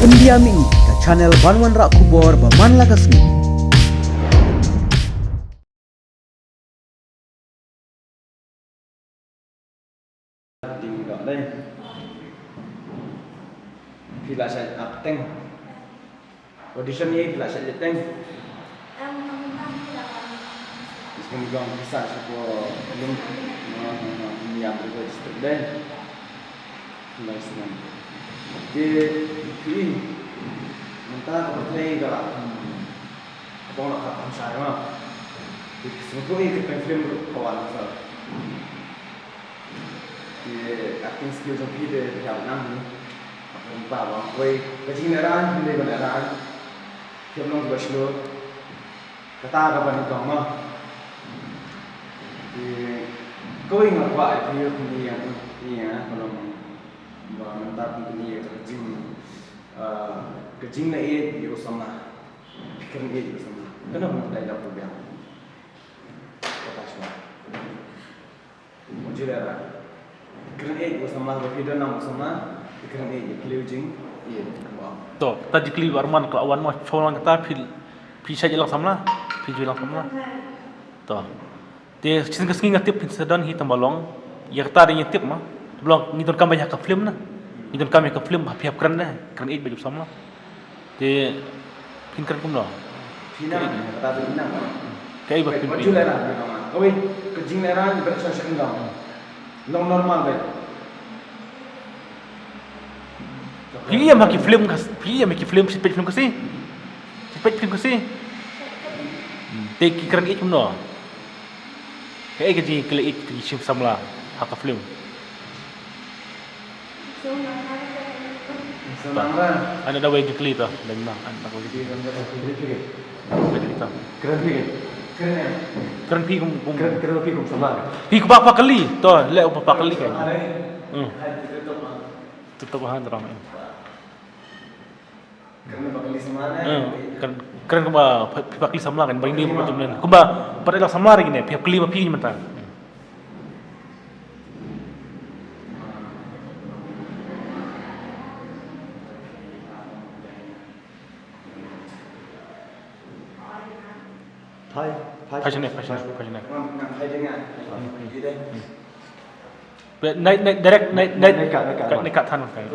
Pendiami ke channel Banwan Rak Kubor Baman Lagasni. Đây thì là sẽ tên audition ini thì là sẽ tên semoga bisa sebuah belum yang register dan license di ini mentah berplay dalam apa nak kata saya mah di semua ini kita film kawan saya di acting skills of kita yang enam empat orang, kau kecintaan, hindi beneran, film nong berslo, kata apa ni kau mah, di kau ingat apa itu ni kalau mentar ni kecing na itu sama, pikiran itu sama, kenapa kita tidak berbiak, kata semua, mungkin ada, pikiran itu sama, berpikir nama sama. Pikiran ini kelihatan, iya, wow. Toh, tadi keli Arman ke awan mah colang kita pil saja lang samla, pil jual lang samla. Toh, dia cincin kesini ngatip sedan hitam balong, ya kita ada ngatip mah, belum ngidon kami ke film na, ngidon kami ke film pihak keren dah, keren itu baju samla. Dia pin keren pun dah. Pinang, kata tu pinang. Kayak ibu pin. Baju lerah, kau kecing lerah berasa sekenggam, long normal ber. Pilih maki film kas, pilih maki film sipet film kasi, sipet film kasi. Teki keren itu pun. Kayak kerja keli itu sim samla hak film. Senanglah. Anda dah wajib keli tu, dan mana anda kau jadi. Wajib kita. Keren pi, keren. Keren pi Keren pi kum sama. pi ku apa kali? Tu, lek apa kali kan? Tutup bahan terang. Keren bakal semana. Keren kumba pihak kali samla kan, bagi dia macam mana? Kumba pada dah samla lagi ni, pihak kali apa pi macam? Passion. Hai dengan. Naik direct nekat tan kan.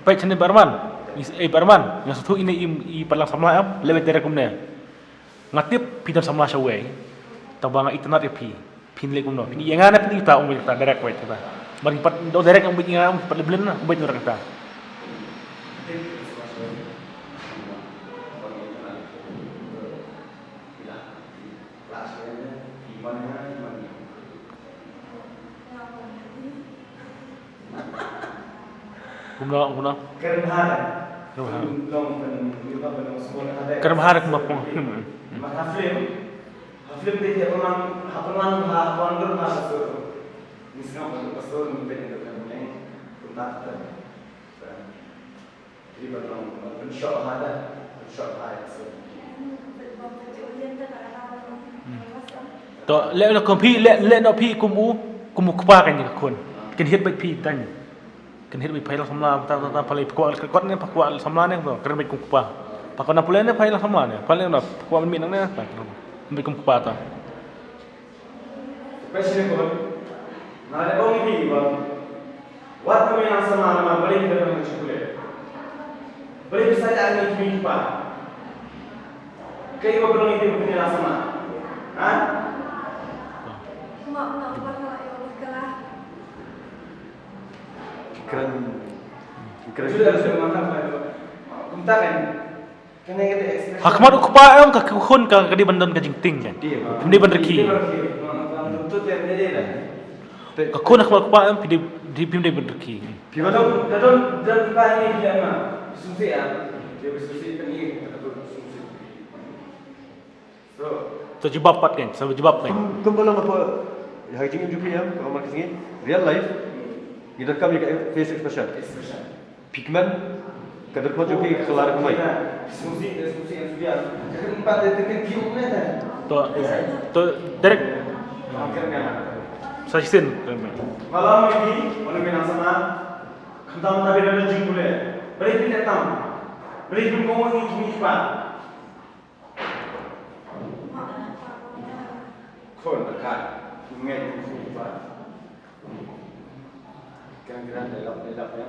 Baik channel Barman. Barman, yang satu ini i palang samla am, lewat direct kumne. Ngatip pidan samla shawai. Tabang internet pi. Pin le kumno. Ini yang ana pin kita kita direct wait kita. Bagi pat do direct am bikin am pat leblen na, ubay orang kita. Guna. Keren hari. Long sekolah ada. Keren hari kumapong. Maka film dia hapunan bermasa. Misalnya pastor mempunyai dokumen kontak. Jadi berlong shot ada. To lek nak kompi lek nak pi kumu kupa kan ni kon. Kan hit baik pi tan. Kan hit baik payah samla ta palai kuat ni kuat samla ni to. Kan baik kupa. Pakon na pulen ni payah samla ni. Paling na kuat min nang ni. Baik kupa ta. Question ko. Na ada bang ini bang. Wat kami yang sama nama balik kita dengan chocolate. Balik bisa ada ni kupa. Kayak apa belum itu punya sama? Hah? Keren sudah mantap itu. Kumta kan? Kena kita ekspresi. Hakmat kupa am ka kun ka di bandan ka jingting kan. Di bandar ki. Tuntut yang dia dah. Ka kun hakmat kupa am di bandar ki. Dadon pa ini dia mah. Susi ya. Dia susi ini susi. So jawab pat kan. So jawab kan. Kumpulan apa? Hari ini juga ya, kalau market ini real life. Kita kami face expression. Pigment kadar kau juga kelar kemai. Susi yang sudah. Empat detik kiu ni dah. To direct. Sajisin. Malam ini, orang minang sama, kental tapi ada jing boleh. Beri pilih tam, beri pun kau ini kini apa? Kau dekat, ingat kini apa? Kira-kira dalam ya.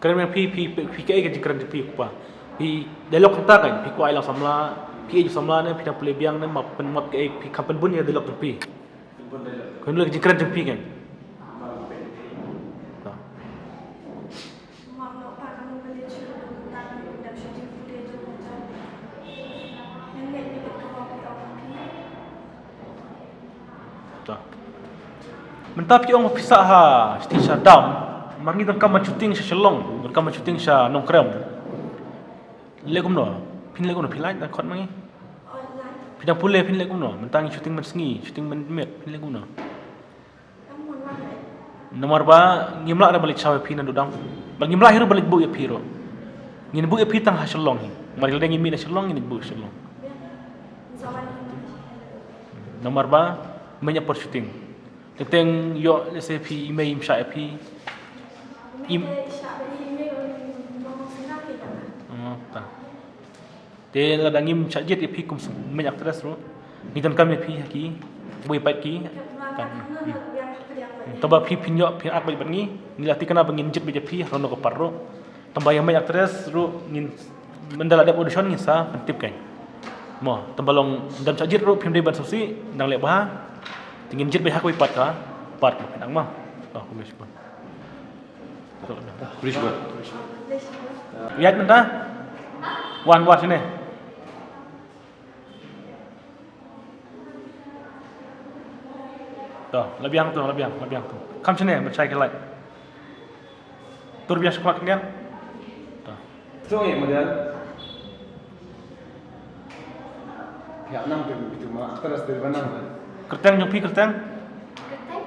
Kerana pi ke jikran pi kupa. Pi dialog kata kan, pi kuai lang samla, pi samla ne pi dah boleh biang ne map ke pi kapan pun ya dialog pi. Kau ni lagi jikran pi kan. Mentap yang pisah ha, stisha dam, mari kita kamar shooting shalong, kamar shooting sha nongkrem. Legum no, pin legum no, pin lain tak kot mangi. Pin pule pin legum no, mentang shooting mensengi, shooting menmet, pin legum no. Nomor ba, ngimla ada balik cawe pin dudang, bagi ngimla hiru balik bu ya piro. Ngin bu ya pitang ha shalong hi, mari kita ngimi na shalong, ngin bu shalong. Nomor ba, banyak per shooting. Tentang yo let's say pi email imsha pi ta de la dangim chajet pi kum banyak terus ro ni tan kami pi ki bui pat ki kan tamba pi pinyo pi ak balik ni latih kena bangin jet beja pi rono ko parro tamba yang banyak terus ro ngin mendala ada audition ni sa pentip kan mo tambalong dam chajet ro pim de ban sosi dang le ba tingin jet behak wei pat ka pat nang mah aku boleh sebut Please buat. lihat mentah wan sini tuh lebih yang tu kam sini bercai ke light tur biasa kuat kan tuh So yang model, pihak enam tu itu malah terus dari mana? kerteng nyopi kerteng Ketek,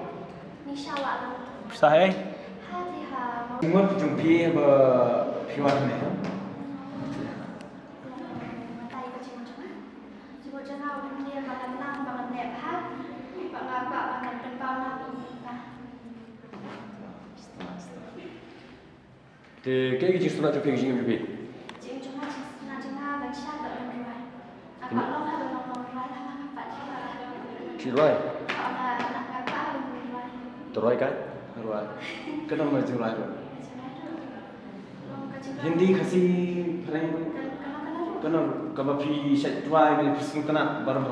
ni syawak lah. pisah Hati ha. Semua jumpi berpiwan ni. Matai ke cimut cemah. Cimut cemah orang dia makan nang, makan nep ha. Makan apa, makan tempau nabi. Te kayak gitu sunat jumpi gini jumpi. Cimut cemah nak cemah baca tak berdoa. Apa long ada long long lah, apa cemah lah. Cirai. Kalau nak apa ada berdoa. Terai kan? Ruan. Kenapa macam lain? Long kacimah. Hindi kasi parang kenapa kalau pi set dua ini pisung kena barang.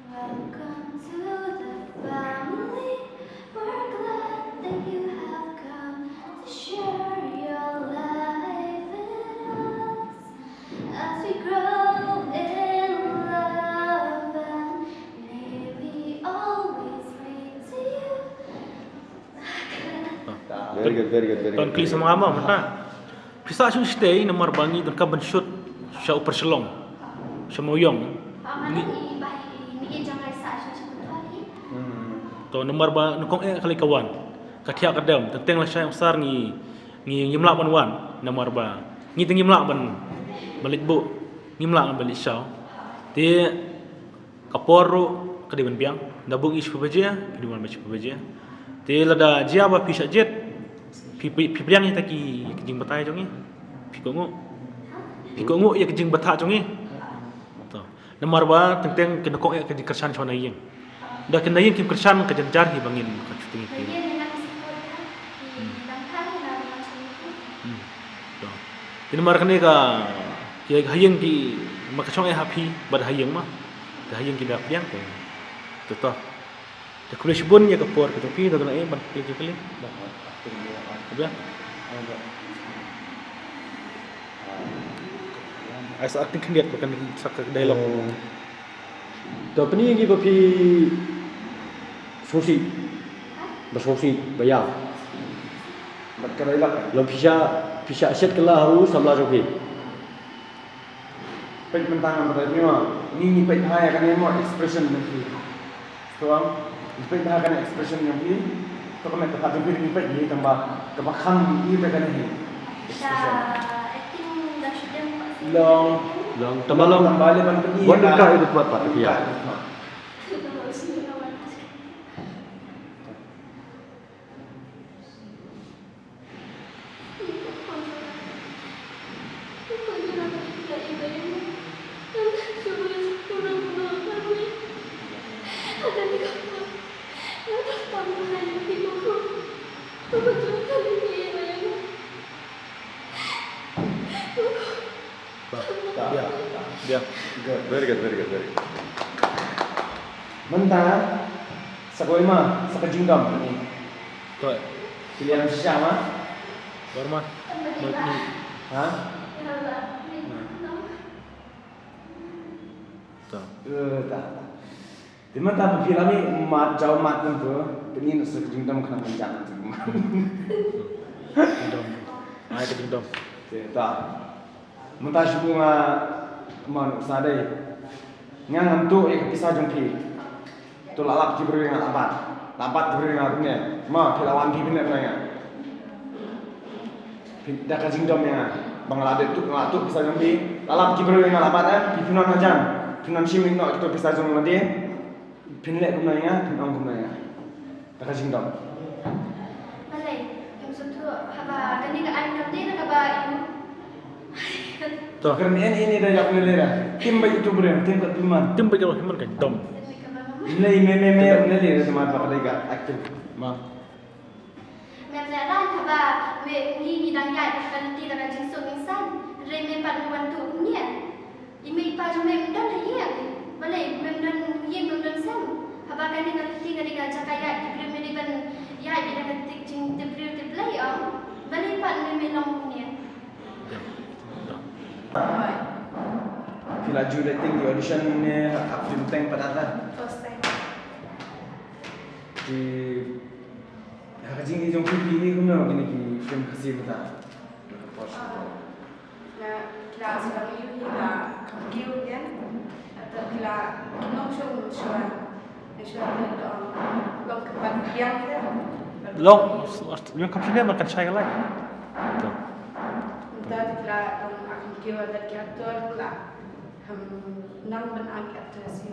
Welcome to the family. We're glad that you have come to share your life with us as we grow in love and may we always be to you. Very good. Tuan kli sama ama mentah pisah su stay nomor bangi dan kam shoot sha upper shalong semoyong Mana ni baik ni jangan rasa macam tu to nomor ba nukong kali kawan katia kadam tentang lah saya besar ni ngimlak ban wan nomor ba ngi teng ngimlak ban balik bu ngimlak balik syau te kaporo kadi ban biang dabung isu baja kadi ban baca baja te lada jia ba pisah jet pi biang ni taki kejing batai jongi pi kongo ya kejing batai jongi to nomor ba tentang kenokong kejing kersan chona yeng dah kena yang kim kersan ke janjar hi bangin ka cuting Dia ki dengan sebut kan dan hari nak macam itu. to tin mar kene ka ki hayeng ki makachong happy bad hayeng mah da hayeng ki da piang ko to da kulish bun ya ka por ka pi da na ban ki kali da Asa acting kandiat bukan sak dialog. Tapi ni lagi bapi sosi, bersosi bayar. Berkali lah. Lalu pisah aset kelah harus samla jumpi. Pen mentangan berarti ni pen hai kan emo expression nanti. Tuang, pen hai kan expression nanti. Tu kan kita jumpi ni pen ni tambah kebakan ni pen ni. Acting dah sudah Long Tamalong tambah le ban pen ni. buat nikah itu buat pak ya. ibuku. Betulkan ini ayah. Biar. Biar. Very good, very good, very good. Mentah, sakoi mah, sakajingdam ni. Tuh. Pilihan siapa? Baru mah. Hah? Tuh. Tak. Di mana tapi film ni mat jauh mat pun tu, ini nak sakajingdam kena menjang tu. Dom. Ai ke dom. Tak. Mentah sebunga mana sadai. Ngang tu kisah jongki. Tu lalap kibru dengan lambat kibru dengan punya. Ma pelawan kibru dengan. Dah kajing dom yang bangalade tu kisah jongki. Lalap kibru dengan lambat pipunan majang. Pipunan simin nak kita kisah jong lade. Pinlek kumanya, pinong kumanya. Dah kajing dom. Malay, yang satu haba kani ka ain kamde na ka ba ibu. Tuh. Kerana ini dah yang melera. Tim bayi tu beren, tim kat piman. Tim bagi himan kan dom. Nilai melera sama apa lega aktif. Ma. Memang ran ka ba me ni dang yai kan ti la jing so insan. Re me pat wan tu nia. Imi pa jo me dan ya. Malay mem dan yin mem dan sam. Haba kani ka ti ka diga jakaya di me di ban yai di ka ti jing di di play on. Malay pat me long nia. Bila dating di audition ni aktif teng patata. First time. Di kajing ni jong pipi ni guna kini ki film kasih kita. Na kila sedang ini kita kiu kan atau kila nong show show itu long kepan yang Long, yung kapsin dia makan saya lagi. Tuh. kita kila akan kiu ada kila tuan pula nang benangkat tersi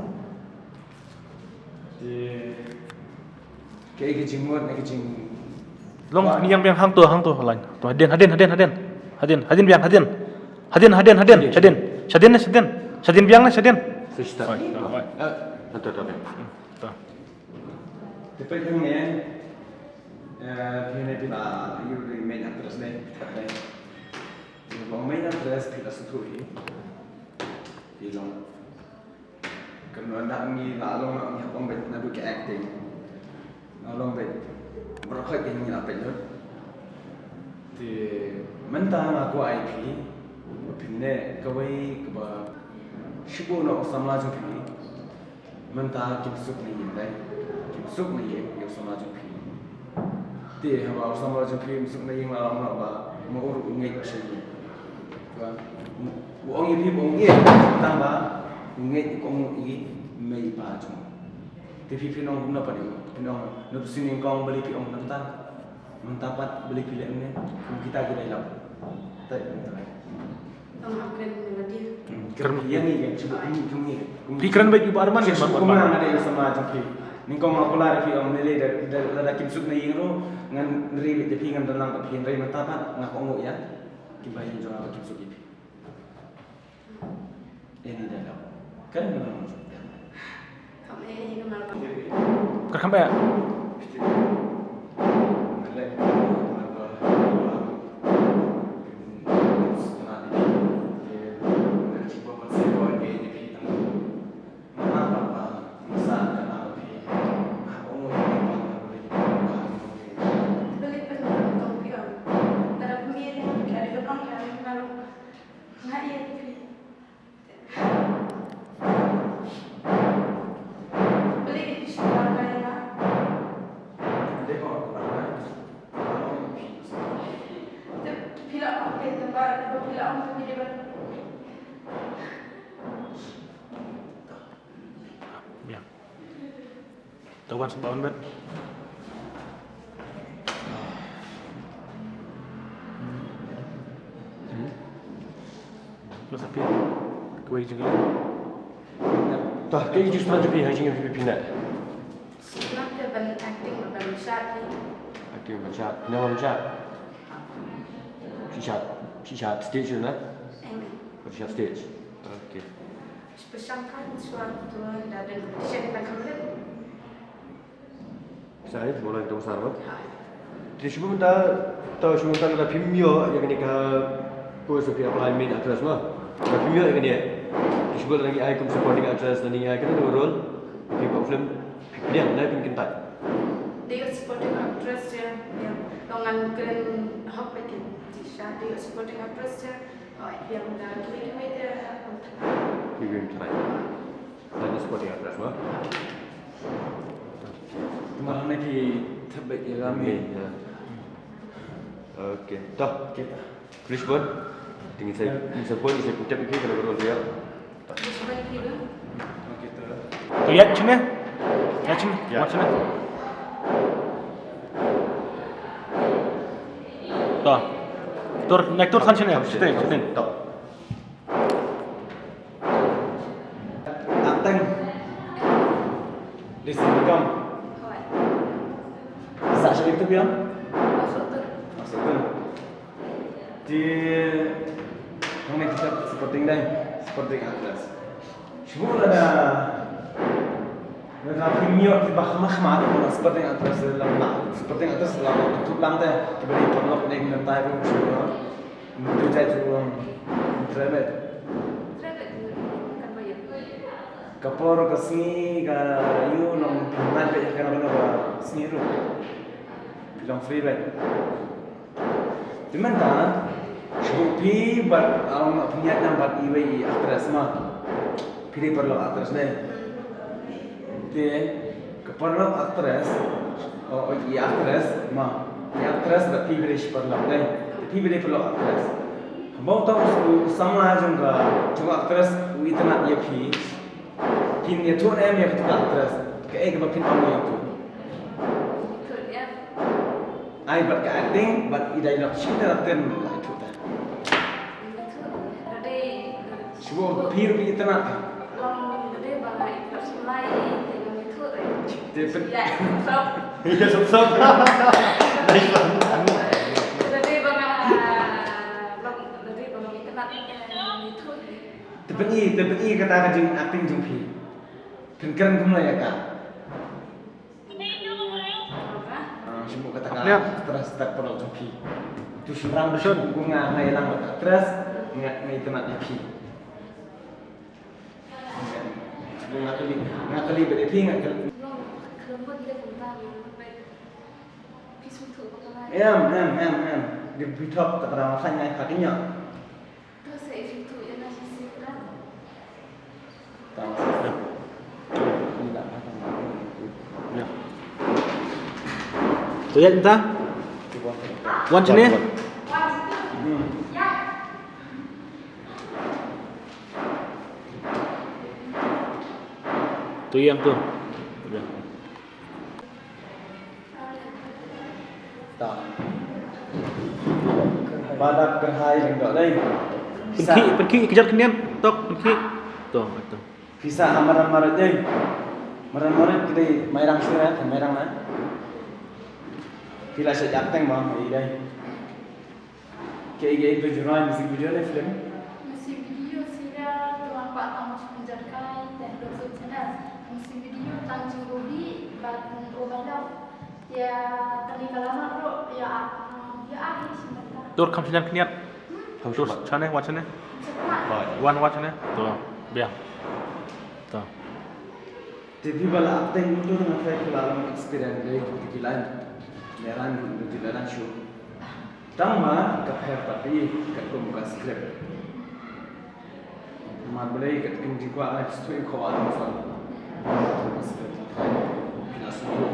Di kayak kajing muat, kajing. Long ni yang hang tu lain. Tu hadin biang hadin. Sadin biang lah sadin. Sista. Oi. Betul, betul. Tuh. Tapi yang ni, ini kita you main actress ni, main actress kita setui. Ilong. Kerana nak ni lalong nak ni apa nak buat acting. Lalong baik. Berapa ini apa itu? Di mentah aku IP, pinne kawai keba shibu nak sama jupi. Mentah kimsuk ni dai, kimsuk ni yang sama jupi. Di haba sama jupi kimsuk ni yang lalong nak ba mau urut ngai sini. Buang ini buang ini, tambah ngai kong ini mei paju. Tapi pinong guna pada pinong nak sini kong beli pinong mendapat beli pilih ini kita hilang. Tak. nong akan menjadi Kerana yang ni cuba ini. Pikiran baik ibu Arman kan Kau mana ada yang sama jumpi. Ningkong mau kelar pinong nilai dari kimsuk ni yang ro ngan nilai tapi ngan dalam tapi nilai mendapat ngakong ya. Kibayin jangan apa kimsuk ini. Ini dah. Kan memang. kami ini kenal Kerana apa? beli penonton film dalam pemilihan ada orang yang lalu nggak iya beli di sekolah kaya film oke tempat film untuk di depan Ya. Tawan sebawan bet. Terus apa? Kue juga. Tuh, kayak justru macam ni hanya pipi pindah. Nak depan acting depan shot ni. Aktif macam, nama macam. Shisha stage tu, na? Shisha stage. Okay. Spesialkan suatu dari competition kita kemarin. Saya mulai kita besar apa? Di sebelum kita tahu sebelum kita ada Vimeo yang ini ke kursus via apply main address mah. Ada Vimeo yang ini. Di sebelum lagi icon supporting address dan ini icon itu role. Kita film dia naik mungkin tak. Dia supporting address dia yang dengan keren hub itu di sana dia supporting address dia yang dah kira dia Bikin try. Tadi supporting address mah. Malah lagi terbaik ya kami. Ya. Okey, dah. Chris Bond. Tinggal saya pun saya kutip ini kalau role dia. dia supaya kira Okey tu. Tu ya macam ni. Ya macam ni. Ya. Macam ni. Tuh. Tur naik tur sanction ya. Sini. Tak. Ateng. Di sini kam. kawan Sa siya itu biang. masuk tu Maksudnya di mana kita supporting dan supporting address. Semua ada Vimeo di bawah mahkamah ada supporting address dalam supporting address dalam untuk lantai diberi perlu naik lantai pun semua itu jadi juga internet. terus kan bayar Kapor kesini ke you nong nanti akan ada sini ru bilang free ride. Cuman kan Shopee buat orang nak punya nampak iway address mah pilih perlu address deh. Dia keperlu address address mah address berarti pilih perlu deh. Pilih perlu address. Mau tahu sama juga address itu nak dia pilih. Pin dia tu yang kita address. Kayak apa pin kamu itu? ikut ya I buat ke acting, buat idai nak cinta raten lah itu dah. jadi Semua pir itu nak. long jadi bangga ikut semai dengan itu Dia ya so Iya, sub. Nice one. jadi bangga long jadi bangga ikut itu Tepeni kata kajing acting jeng pi. Kengkeren kumla ya kak. Semua kata Lihat. kak terus tak perlu jeng pi. Tu surang besar bunga ngai lang terus ngai temat pi. Nggak kali berdepi nggak kali. long kelembut dia tentang baik pisau tu bakalan Em. Di bitop tak ada makan ngai kakinya. terus saya itu yang nasi sirkan Tahu. Ini tak makan. Ya. Tu ya entah. Wan macam ni. Tu yang tu. Ya. Tak. Badak gerhai lengkap đây. Pergi kejar kenian tok pergi. Tu. Bisa amaran marat đây. Maran marat kita mairang sira, mairang na. Kila saya jateng bang di đây. Kayak itu jurnal musik video ni film. Musik video sila tuan pak tamu menjarkai dan dokter channel. Musik video Tanjung Robi dan Obalov. Ya tadi lama bro ya akhir sebentar. Tur kam sinan kenian. Tur sana wan sana. Cepat. Wan sana. Tu. Biar. Tu. Tapi bala acting itu dengan saya kelalaian experience dari kegilaan, jalan show. Tama kapher tapi kat pembuka skrip. Mat boleh kat kunci kuat lah situ ikut alam soal. Skrip kita suruh.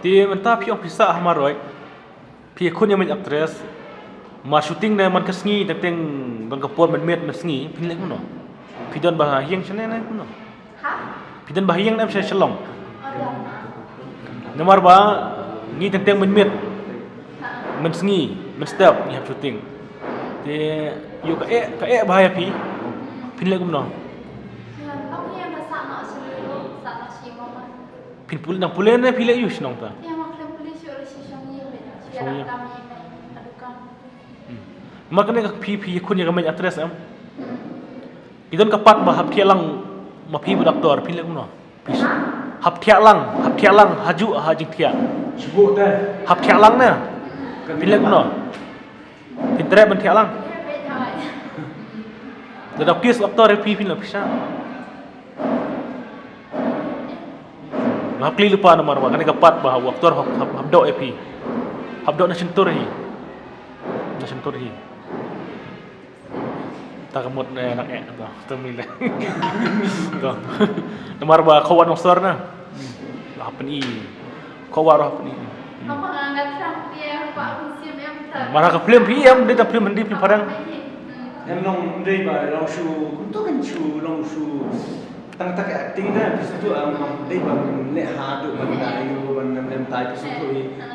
Ti mentah pi ofisa hamaroi. Pi kun yang actress. Ma shooting na man kasngi teng bang kapor man met masngi pin lek no. Pi don bah hiang chane na no. Hah? Pi don bah hiang na saya shalong. Ada. Nomor ba ngi teng man met. Man sngi, man step ni hab shooting. Ti yo ka bahaya pi. Pin lek no. Dengan apa yang masak nak seluruh sana si mama. Pin pul nang pulen na pi lek yu snong ta. Yang maklum polis oleh si Shang Yin. Siapa kami adukan. Makanya pi kun yang kami address am. Idon kapat bah hab tialang ma pi doktor pi lek no. Hab tialang haju hajing tia. Sebut dah. Hab tialang na. Pi lek no. Pintre ban tialang. Dadap kis doktor pi lek pisah. Hab kli lupa nomor ba kan kapat bah doktor hab do pi. Hab do na senturhi. Na senturhi. Tak kemut enak tu, temil. Tu, nomor ba kawan doktor na. Apa ni? Kawan apa ni? Apa nggak terang dia Pak museum yang tak. Marah ke film PM dia tak film mandi film padang. Em long đây bà long su cũng tốt kan su long su tăng tak acting dah bis tu long đây bà mình lệ hà được mình đại yêu mình nem tai bis tu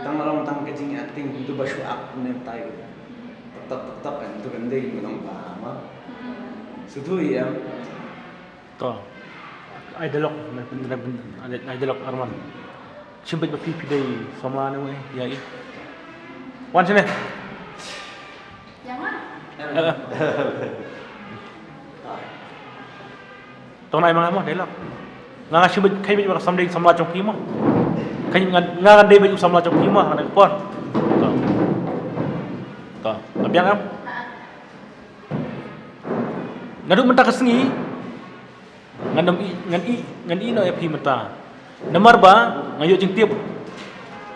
tăng long tăng cái chính acting tu ba su up nem tai tetap kan tu kan đây mình long bà mà su tu em Tu. Idolog, idolog Arman. Simpai ba pipi day sama na we, ya. Wan sini. Jangan. Tong nai mga mo dialog. Nga simpai kay bi ba samding samla trong pi mo. Kay nga day ba samla trong pi mo na pon. Tu. Tu. Abiang am. Ngadu menta kesengi. Ngan i no pi menta. Namar ba ngayo jing tiap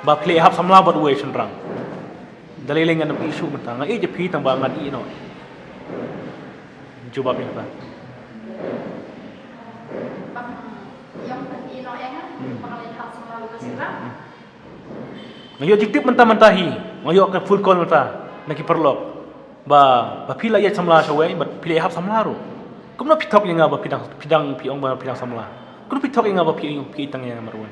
ba play hap samla bot we senrang. Dalilin ngan isu menta ngai je pi tang ba ngan i no. Coba pi menta. Bang yang tadi no yang bakal lihat semua luka sirah. Ngayo jing tiap menta hi. Ngayo ke full call menta. Naki perlok. Ba pila ya samla sawe ba play hap samla ro. Kumno pitok yang ba pidang piong ba pidang samla. Kumno pitok yang ba pi tang yang marwan.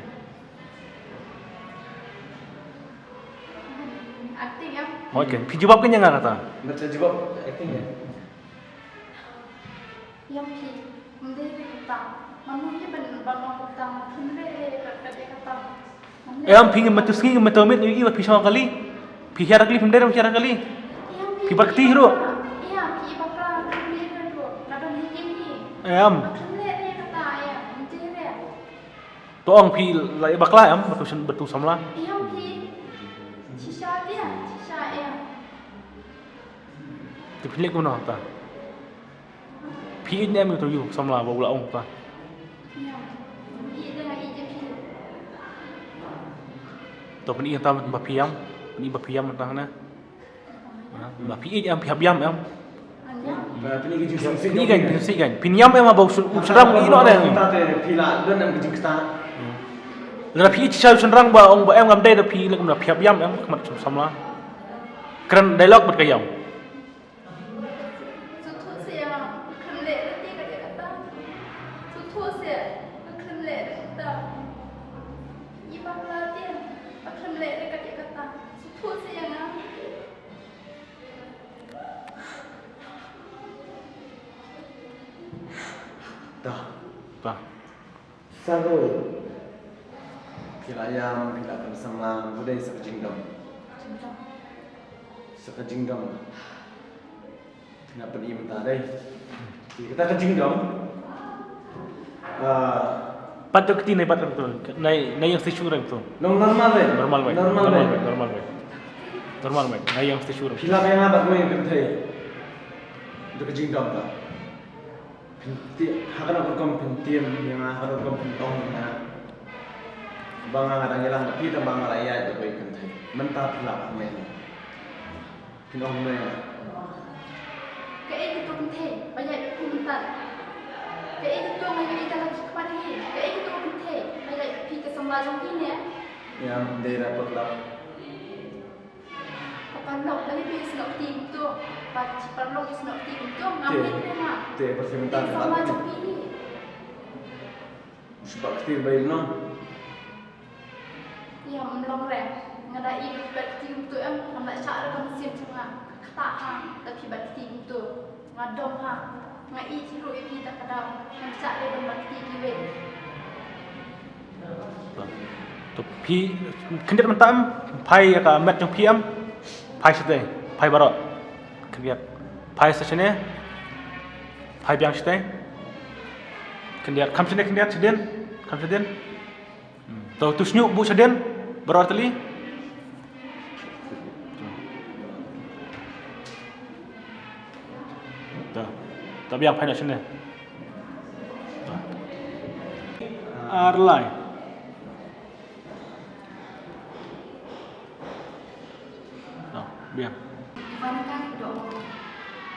Acting yang Okay, pi jawab kan yang kata. macam jawab acting ya yang pi mendiri kita. Manusia benar bangun kita mendiri kata. Am pi ngam tu singi ngam tu met i ba pi sama kali. Pi hiara kali pindera hiara kali. Pi bakti hero. Iya, pi bakal mendiri tu. Nado ni. Am Mendiri kata ya, mendiri. toong pi lai bakla am betu samla. Iya pi. Sisa dia, sisa ya. Ti pilih ko na ta. Pi in em tu yu samla ba ula ong ta. Iya. Iya dengan ije pi. To pani ta ba piam, ni ba piam ta na. Ba pi am pi habiam am. Anya. berarti ni kerja Ni kan si kan. Pinyam em ba usram ni no na. kita teh pila dan yang kerja kita Lah pi chau senrang ba ong ba em ngam dai da pi lek na pi habiam em khamat samla. Keren dialog bet kayau. Sutu sia, kemle nanti kata. Sutu sia, kemle kata. Iba pelatihan, kemle kata. Sutu sia na. dah Ta. Saru. Kira yang tidak bersama budaya sekejingdom. Sekejingdom. Kenapa ni mentah deh? Kita kejingdom. Pat tu kiti nai pat tu. Nai yang station rang tu. Normal deh. Normal baik. Normal deh. Normal baik. Normal baik. Nai yang station rang. Kila yang apa tu yang kerja? Itu kejingdom tak? Pinti, hakan aku kom pintiam yang hakan aku kom pintong yang bang ngadang hilang tapi tak bang raya itu baik kerja. Mentah pelak main. Pintong main. Kayak itu penting, banyak dokumentan. Kayak itu banyak kita lagi kepada ini. Kayak itu penting, banyak kita sembah ini ya. Yang daerah pelak. Kapalok lagi bisa senok tim tu, baca perlok senok tim tu ngambil mana? Te persementan Sembah tak. ini. Sebab ketir baik no. Ya melong rem, ngadai bat tim tu em ngambil cara mesin cuma kata hang, tapi bat tim tu ngadom hang, ngai ciru ini kita kadang mencak dia bat tim kiwe. Tu pi kendet mentam pai ka met jong piam pai sete pai barot Kendiat pai sesene pai biang site kendiat kam sene kendiat seden kam seden to tusnyu bu seden berarti ta biang pai sene arlai biang Mana kan dok?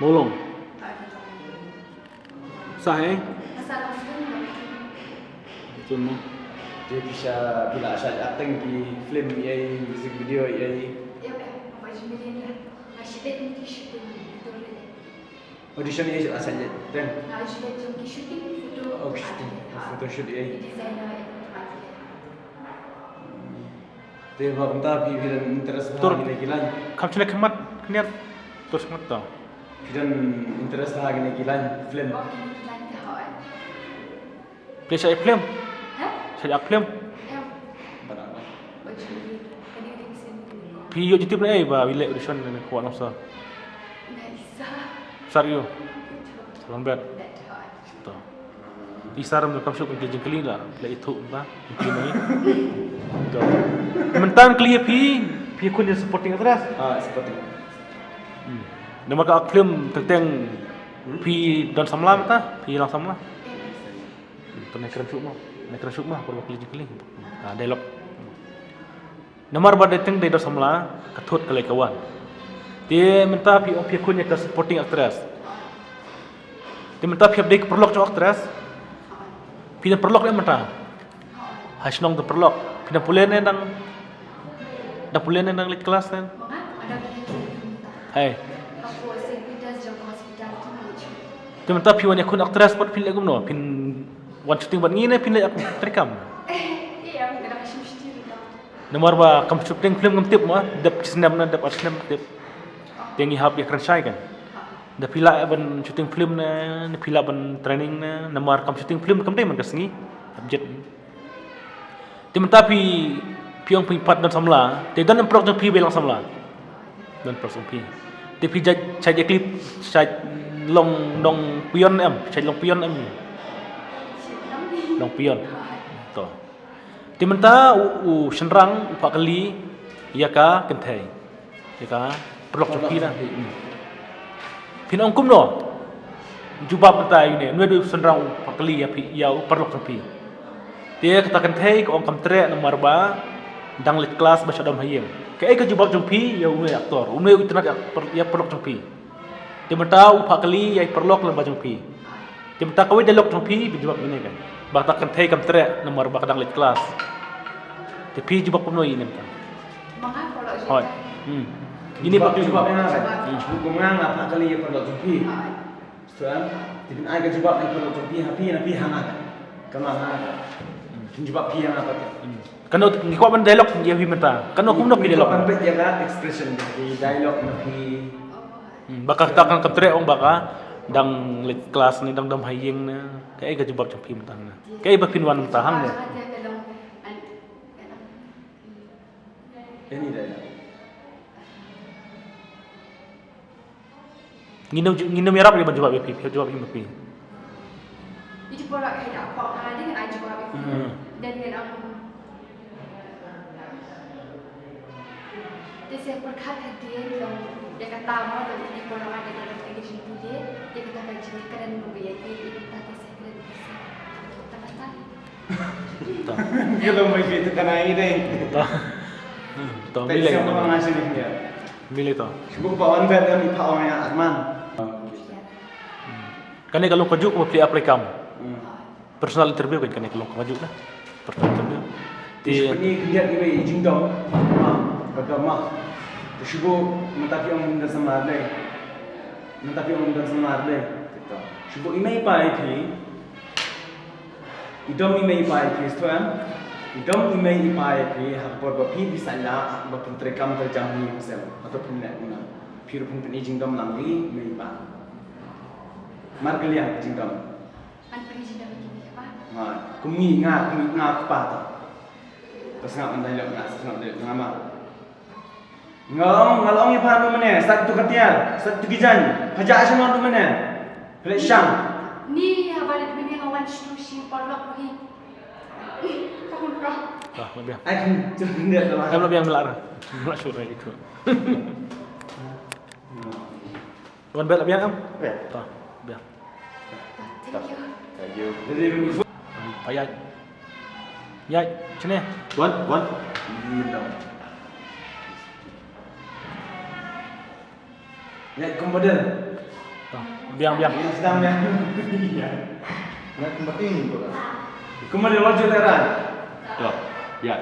bolong sah Masalah film. betul mo Dia bisa bila asal acting di film ia music video ia Ya, apa jenis lah. Masih ada yang shooting itu le. audition ia asal je. Then Masih ada yang shooting foto. oh shooting photo shoot ia. Desainer yang tempat. Dia bawa entah film interest Tur. lagi lagi lain. kam sene kemat kendiat terus kemat to Film interest lagi lagi lain film. Oh, ini lagi dah. play saya film Hah? saya film Ya. Barang. Baju ni. Kali ni sini. pi yo jitip na ba wile audition ne ko no sa Naisa. sario salam bet That hot. to isaram do kam shop ke jengkeli la play itu ba ni to mentan clear pi kun supporting atrás Ah seperti. nama ka film tentang pi dan samlam ta pi lang samla to ne kran shuk mah por wakli jengkeli dialog nomor ba deteng de do samla kathut kalai kawan dia minta pi kun ke supporting actress dia minta pi update perlok cho actress pi perlok dia minta hasnong de perlok pi pulen nang lit kelas kan Ada yang hai Aku sekretar jam hospital tu macam. dia minta pi wan yakun actress pot pin legum no pin wan shooting ban ngine pin le rekam Iya, ada macam mesti lah. nomor ba kam shooting film ngam tip ma dap snap na dap snap tip tengi hab ya kran shai kan da pila ban shooting film na pila ban training na nomor kam shooting film kam dai man kasngi object dia minta pi piong pi pat dan samla dia dan prok pi belang samla dan prok pi dia pi cai clip cai long dong pion em cai long pion em long pion to dia minta senrang upak kali ia ka kentai ia ka prok pi dah pin ongkum no jubab betai ni nu du senrang upak kali ya pi ya prok pi dia katakan thei ko ong kam tre nomor ba dang lit kelas baca dam hayem ke ka jubab jumpi ya unwe aktor unwe itna ya perlok jumpi dia mentau phakali ya perlok lan bajung pi dia mentau kawai dialog jumpi bi jubab ini kan baktakan thei kam tre nomor ba dang lit kelas te pi jubab kuno ini mentau Mengapa kalau hoi ini Sebab bakli sebab jubab yang ada. Buku mengang apa kali ya perlu jumpi. Soal tidak ada jubab yang perlu jumpi hapi hangat. Kemana? Jubab pi yang apa? kano ngikwa ban dialog dia pi mentau kano kumno pi dialog Kan ya kan expression di dialog napi. baka takkan kam tre ong baka dang lit kelas ni dang dam hayeng na kai ka jubab jumpi mentau na kai ba pinwan mentahang na Ini dialog. nginum yarap dia jawab pi jawab pi Itu produk kayak apa? Ada dengan aja orang itu. Dan dengan dia saya berkata dia bilang dia kata mau tapi di produk ada dalam packaging dia kata baju keren nunggu ya itu kata saya keren bisa. Tambah Kita mau itu kan ini deh. to Tapi milih siapa orang ngasih ni dia? milih to Sebab bawan ber ni pau yang Arman. kani kalau kaju ko pli apply kam personal interview kan kani kalau kaju lah personal interview Di sini dia ni izin dong. Bagaimana? Sebab mentapi orang muda sama ada. Mentapi orang muda sama ada. Sebab email pai thi. Idom email pai thi tuan. Idom email pai thi hapor bapi bisa la bapun terekam terjam ni pasal ataupun nak guna. Pir pun izin dom langi email pai. Margalian izin dom. Anpani sudah begini apa? Kumi ngah apa tu? Terus ngah mandai lok ngah ngama. ngalong yang paham mana? Satu katian, satu gijan. Hajak semua tu mana? Pelik syang. Ni habis ini ngawan sushi polok ni. Kamu kah? Dah, biar. Aku jangan dia tu. Em lebih yang melarang. Nak suruh itu. Tuan bel lebih am? Ya. Dah, biar. Thank you. Thank you. Jadi begitu. Payah. Yai, sini. Wan. Ya, kemudian. Dah, biar. Yang sedang ya. Nak tempat ini pula. Kemudian wajib teran. Tuh, ya.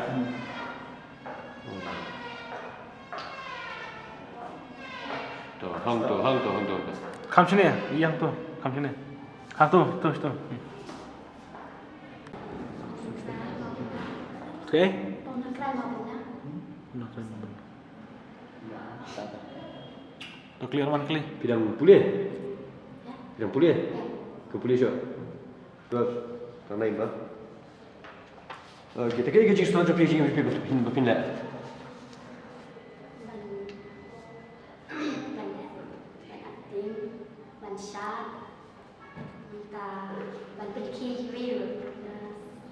Tuh, hang tuh. Kam sini ya, yang tu. Kam sini. Hang tu. Okay. Tolong kerai mau benar. Nak kena benar. Tu clear man clear. Bidang pulih. Bidang pulih. Ke pulih siapa? Tuh, orang lain bah. Kita kira kerja setengah jam sini berpindah. Ban syat. Kita ban pilih view.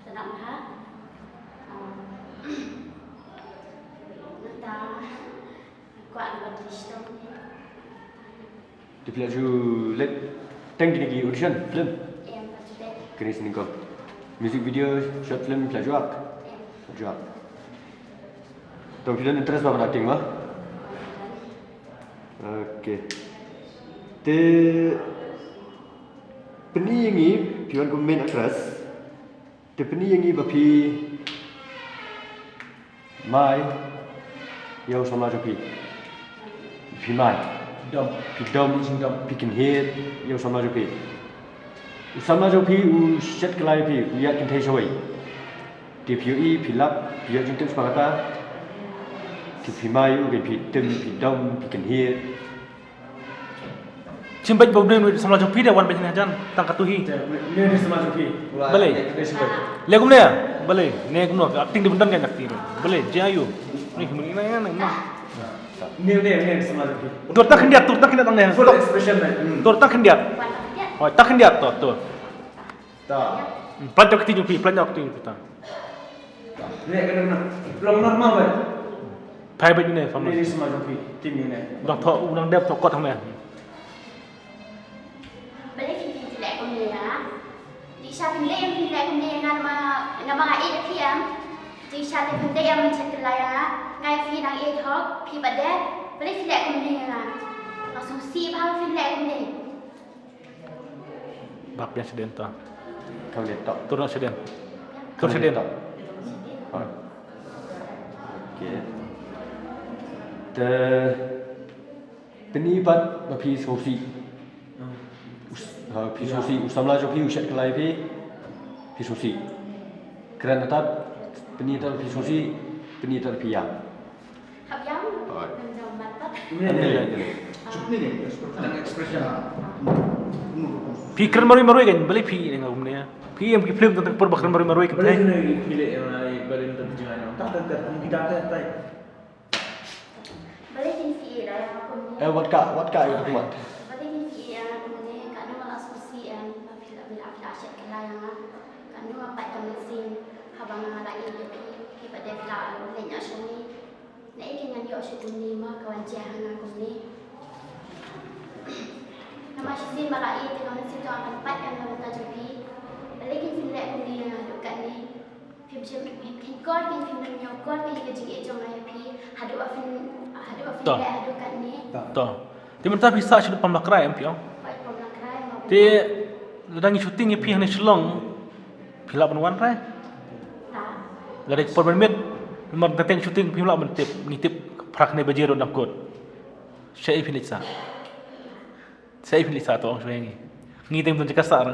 Sedap ha. Kita kuat ban digital. Dia pelaju let teng gini audition film. Yang betul. Kini sini kau. Music video, short film pelaju ak. Tuh film interest apa acting mah? Okay. Te peni yang ini pion ku main actress. Te peni yang ini bapi mai yang sama joki. Pi mai. Pi dom pi kin head yang sama joki. Sama joki u set kelai pi u ya kin thai soi. Ti PUE pi lap pi ya jungtem sepakata. Ti pi mai u pi tem pi dom pi kin head. Cimbaj bau dengan sama macam pida wan bajang hajan tang katuhi. Ini di semua joki. Boleh. Legum dia. Boleh. Ne gumno acting di bendan kan acting. Boleh. Jayu. Ni kemudian ni mah. Ini di semua joki. Tur tak hendak tang dia. Full expression ni. Tur tak hendak. Ban dia. Oh, tak hendak tu. Tak. Pelanjak ketiga pi, pelanjak ketiga kita. Ini kena belum normal kan? Pai baju ni, faham Ini di tak? semua joki. Tim ini. Dah thok, udang dep thok kot thang ni. Balik kita tidak kumnya. Di saat ini yang kita kumnya nama ngai PM. Di saat ini yang mencet layar ngai fi nang thok pi bade. Balik tidak kumnya. Langsung si bahawa tidak kumnya. Bab yang sedang tu. Kau lihat tak? Tur nak sedang. Tur sedang. Okay. The penibat bapi sosi. Pi sosi usamla jo pi ushat kelai pi sosi. Kerana tak penibat pi sosi penibat pi yang. Hab yang menjauh batat. Cukup ni dengan expression. Pi keren marui kan, balik pi dengan umum ni. Pi yang pi film tentang perbakar marui kan. Boleh kena pilih yang lain balik tentang jangan. Tak kita tak. Balik ini yang kumnya. What ka itu kuat. Balik ini yang kumnya kan dua langsung si yang bila asyik kelayang kan dua empat mesin habang lagi pi pada bila lain asyik ni. Nak dengan dia asyik ni mah kawan jahan aku ni. Nama sisi malai dengan mesin tu akan empat yang dalam tajubi. Balik ini aku ni dekat ni. Film kor kan film nyokor kan juga jom ayah pi hadu afin kat ni. Tu. Dia minta bisa sudah pembakrai MP. Buat pembakrai mau. Dia sedang shooting pi hanya Shillong. Pilap penuan rai. Tak. Dari permenit memang tentang shooting pilap menitip prak ni bajero nak kot. Saya pilih sah. Saya pilih satu orang sebenarnya ni. Ni tengok tu kasar.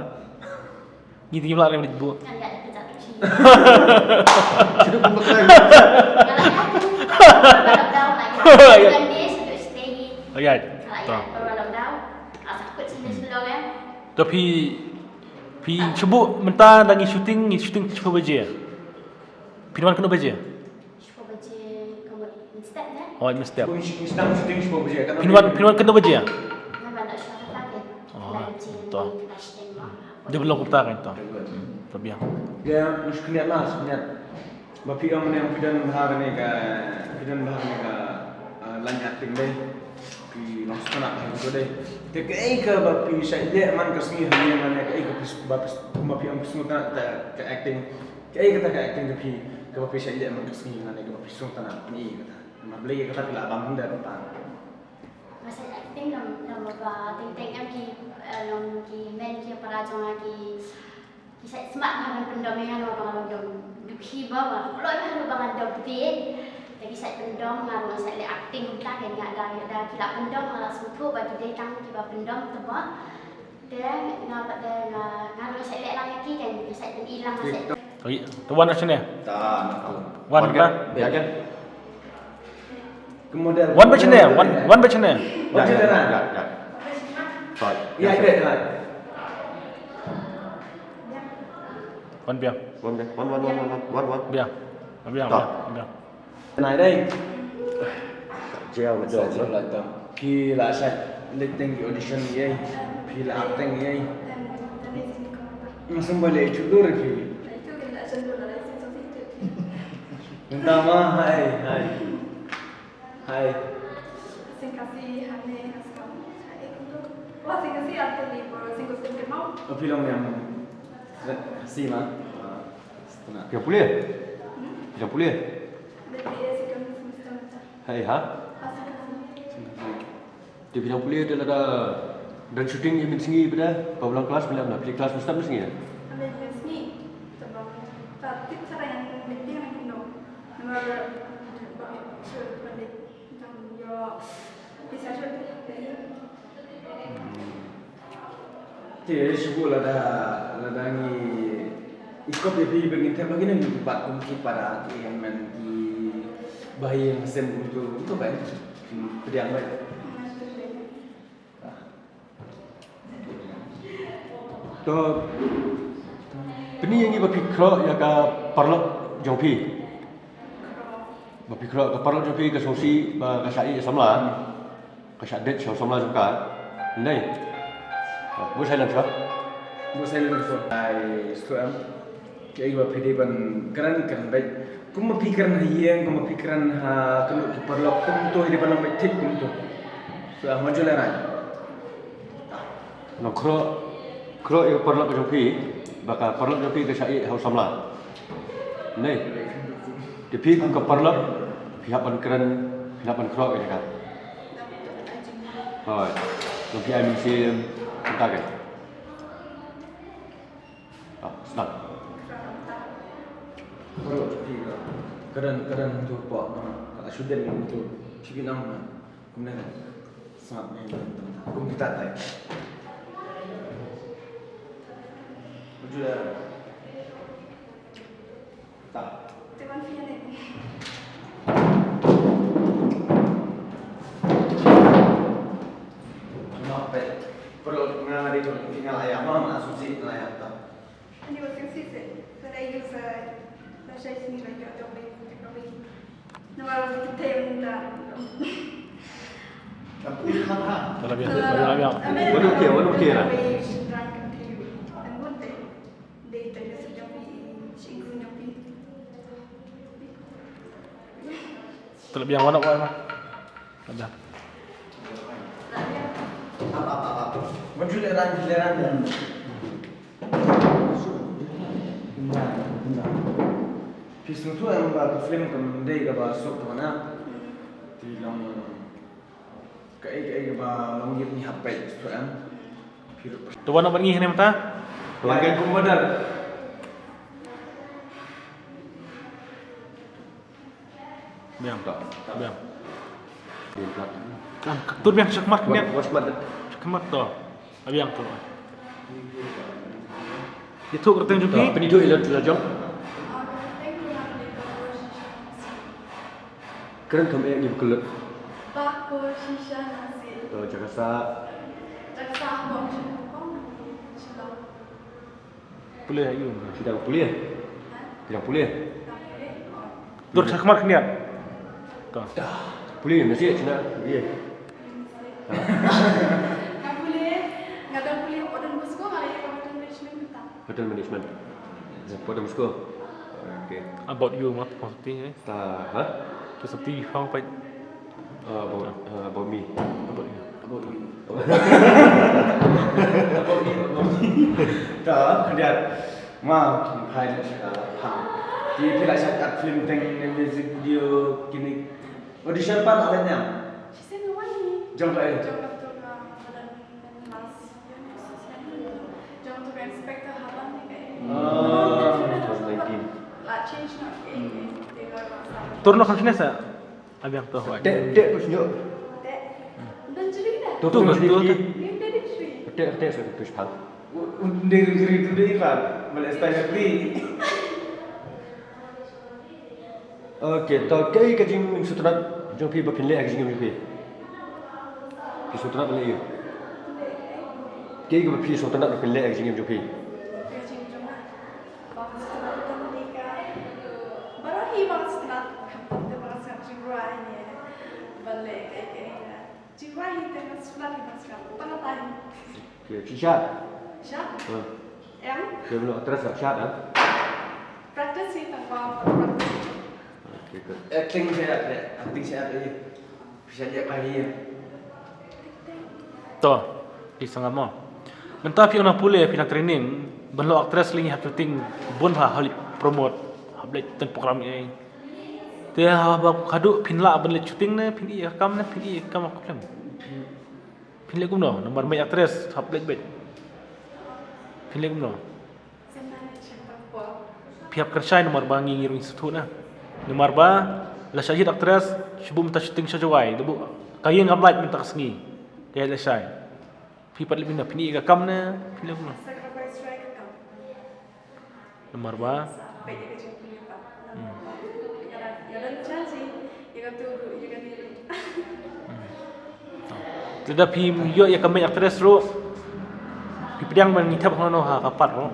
Ni tengok lah yang dibuat. Kan tak ada kejap kecil. Sudah pun pakai. Kalau lockdown lagi. Bulan ni sudah stay. Ayat. Kalau lockdown, asal kot sini sebelum kan. Tapi cuba mentah lagi shooting cuba baca. Firman kena baca. Cuba baca kamu instead kan. Oh, ini setiap. Sedang syuting sebuah baju kan. Pinwan kena baje ya? Nama nak syuting target. Toh. Dia belum kita kan toh. Tapi yang. Dia muskilnya lah sebenarnya. Bapi orang yang pidan bahar ni ka lanjut tinggal. Pi langsung nak itu deh. Tapi ke bapi saya dia man kesini hari mana ke bapi orang semua ke acting. Ke acting tapi ke bapi saya dia man kesini mana ke bapi semua nak ni kata. Beli kata pila abang dah depan. Masa acting nama ting em ki men ki perajang ki saya semak dengan pendomengan orang dom duki bawa kalau ada orang dom pin jadi saya pendom ngaruh saya le acting tak kan ada kira pendom malah suatu bagi dia tang kiba pendom tebak dia ngaruh saya le lagi kan saya hilang saya Oh, tuan macam ni. Tak nak tahu. Wan apa? Ya kan? Kemudian Wan macam ni. Wan macam ni. Ya. Rồi. Ya ada. Wan biar. One. Biar. Biar. Toh. Biar. Này đây. Treo mà Rồi được. lại tầm. Khi là sẽ lên tên cái audition gì ấy, khi là acting gì ấy. Mà xong rồi lấy chút đôi rồi khi. Minta mah, hai. Terima kasih Hane Haskam. Wah, terima kasih atas libur singgung kenal. Film yang si mah. Setengah. Yang boleh? Yang boleh? Dia singgung semesta. Hai ha? Dia bilang boleh dia ada dan syuting yang singi pada kau kelas bila nak pergi kelas mesti mesti ya. Ambil sini. Sebab tak tip cara yang penting yang kena. Nomor balik tentang yo bisa jadi. Thì sebuah lada ni ikut lebih begini bagaimana ni buat mungkin pada yang di bahaya yang sem itu kan pedang baik. To Peni yang ni bapi kro ya ka parlok jongpi. Bapi kro ka parlok jongpi ka sosi ba ka sai samla. Ka sadet samla jongka. Nei. Bố sai lần chưa? Bố sai lần chưa? Ai suam. Kayak gua pediban keren baik. Kuma pikiran hiang, kuma pikiran kalau perlu kum tu di dalam tip kum tu. Sudah maju lerai. No kro yang parlok jongpi baka parlok jongpi ka sai hau samla. Nei. Depi ka parlok pihak ban keren pihak ban kro ya kan. Rồi. Jongpi ai min sim kita kan. Senang. Perlu juga. Keren tu pak. Kalau sudah ni tu cipinang kemudian sangat ni. Kum kita tak. Sudah. Tak. Terima kasih. Perlu mengalami itu tinggal ayam mana asumsi ayam tak. Ini waktu sih saya itu saya sini lagi ada tapi nama kita yang minta. Tapi mana? Kalau biar. Waduh okey lah. Terlebih yang mana mah? Ada. Apa. Maju leran. Pisau tu yang baru film kemudian gaba sok mana? Di long kayak gaba long ni hapai tu kan. Tuan nak pergi ni mata? Lagi kumodal. Biar. Dia Kan tu biar sekmat ni. wasmat. Sekmat tu. Biar tu. Itu kertas jupi. Penduduk ialah jom. Keren kami yang berkelut. Bako shisha nasi. Jakarta. Jaksa bom. Boleh ayun. Tidak boleh. Tidak boleh. Tur sekmat ni. Tu. Boleh mesti Cina. Iya. Nggak boleh, nggak ada boleh hotel musko kali ya hotel management kita. Hotel management. Hotel Musko. Okay. About you mah pasti Hah? tu seperti hang pai About me. about you. Đó, đẹp. Mà hai là thì lại sẽ đặt phim thành music video kini audition pan ada nya. She said no one. Jom kai. Jangan tuh dan mas, jangan tuh inspektor halan nih kayak. 2019. Lah change nak, tiga masa. Turno kan sini sa. Abang tu awak. Dek tu senyuk. Dek, dan jadi dah. Tu Tu jadi. Dia dari Sri. Dek saya tu sepang. Diri tu deh Pak. Boleh stay ngerti. Okay, tao cái jing sutrat jong pi bapin le ak jing pi. Pi sutrat le yu. Cái pi sutrat bapin le ak jing pi. Dia jadi cuma. Bang setelah kita menikah, baru hilang setelah kampung tu bang sekarang jiwa ini. Balik kayak jiwa itu kan sebelah di sekarang. Tengah tahun. Okay, chi shat. Siap? Ha. Yang Dia belum terus shat ah. praktis sih tentang Okay, good. Acting saya ada je. Bisa je pagi. Tu di sangat mau. Mentah pi ona pule pi nak training, benlo actress lingi have to think bun ha hali promote hablet ten program ni. Dia ha ba kadu pinla benle shooting ne pin i kam aku film. Pinle gumno nomor mai actress hablet bet. Pinle gumno. sebenarnya perempuan. Pihak kerja nomor bangi ngiring institut na. Nomor ba la syahid actress shubum ta shooting shajawai debu kaye ngablai minta kesngi. Kaya la syai. Pi pat lebih na pini ka kam na pinle gumno. Sacrifice strike kan. Nomor ba Baik dia kerja punya pak. Ya dan janji, ya kan tu, ya kan dia. Tetapi yo ya kami actress ro pipidang man ngithap hono ha kapat ro.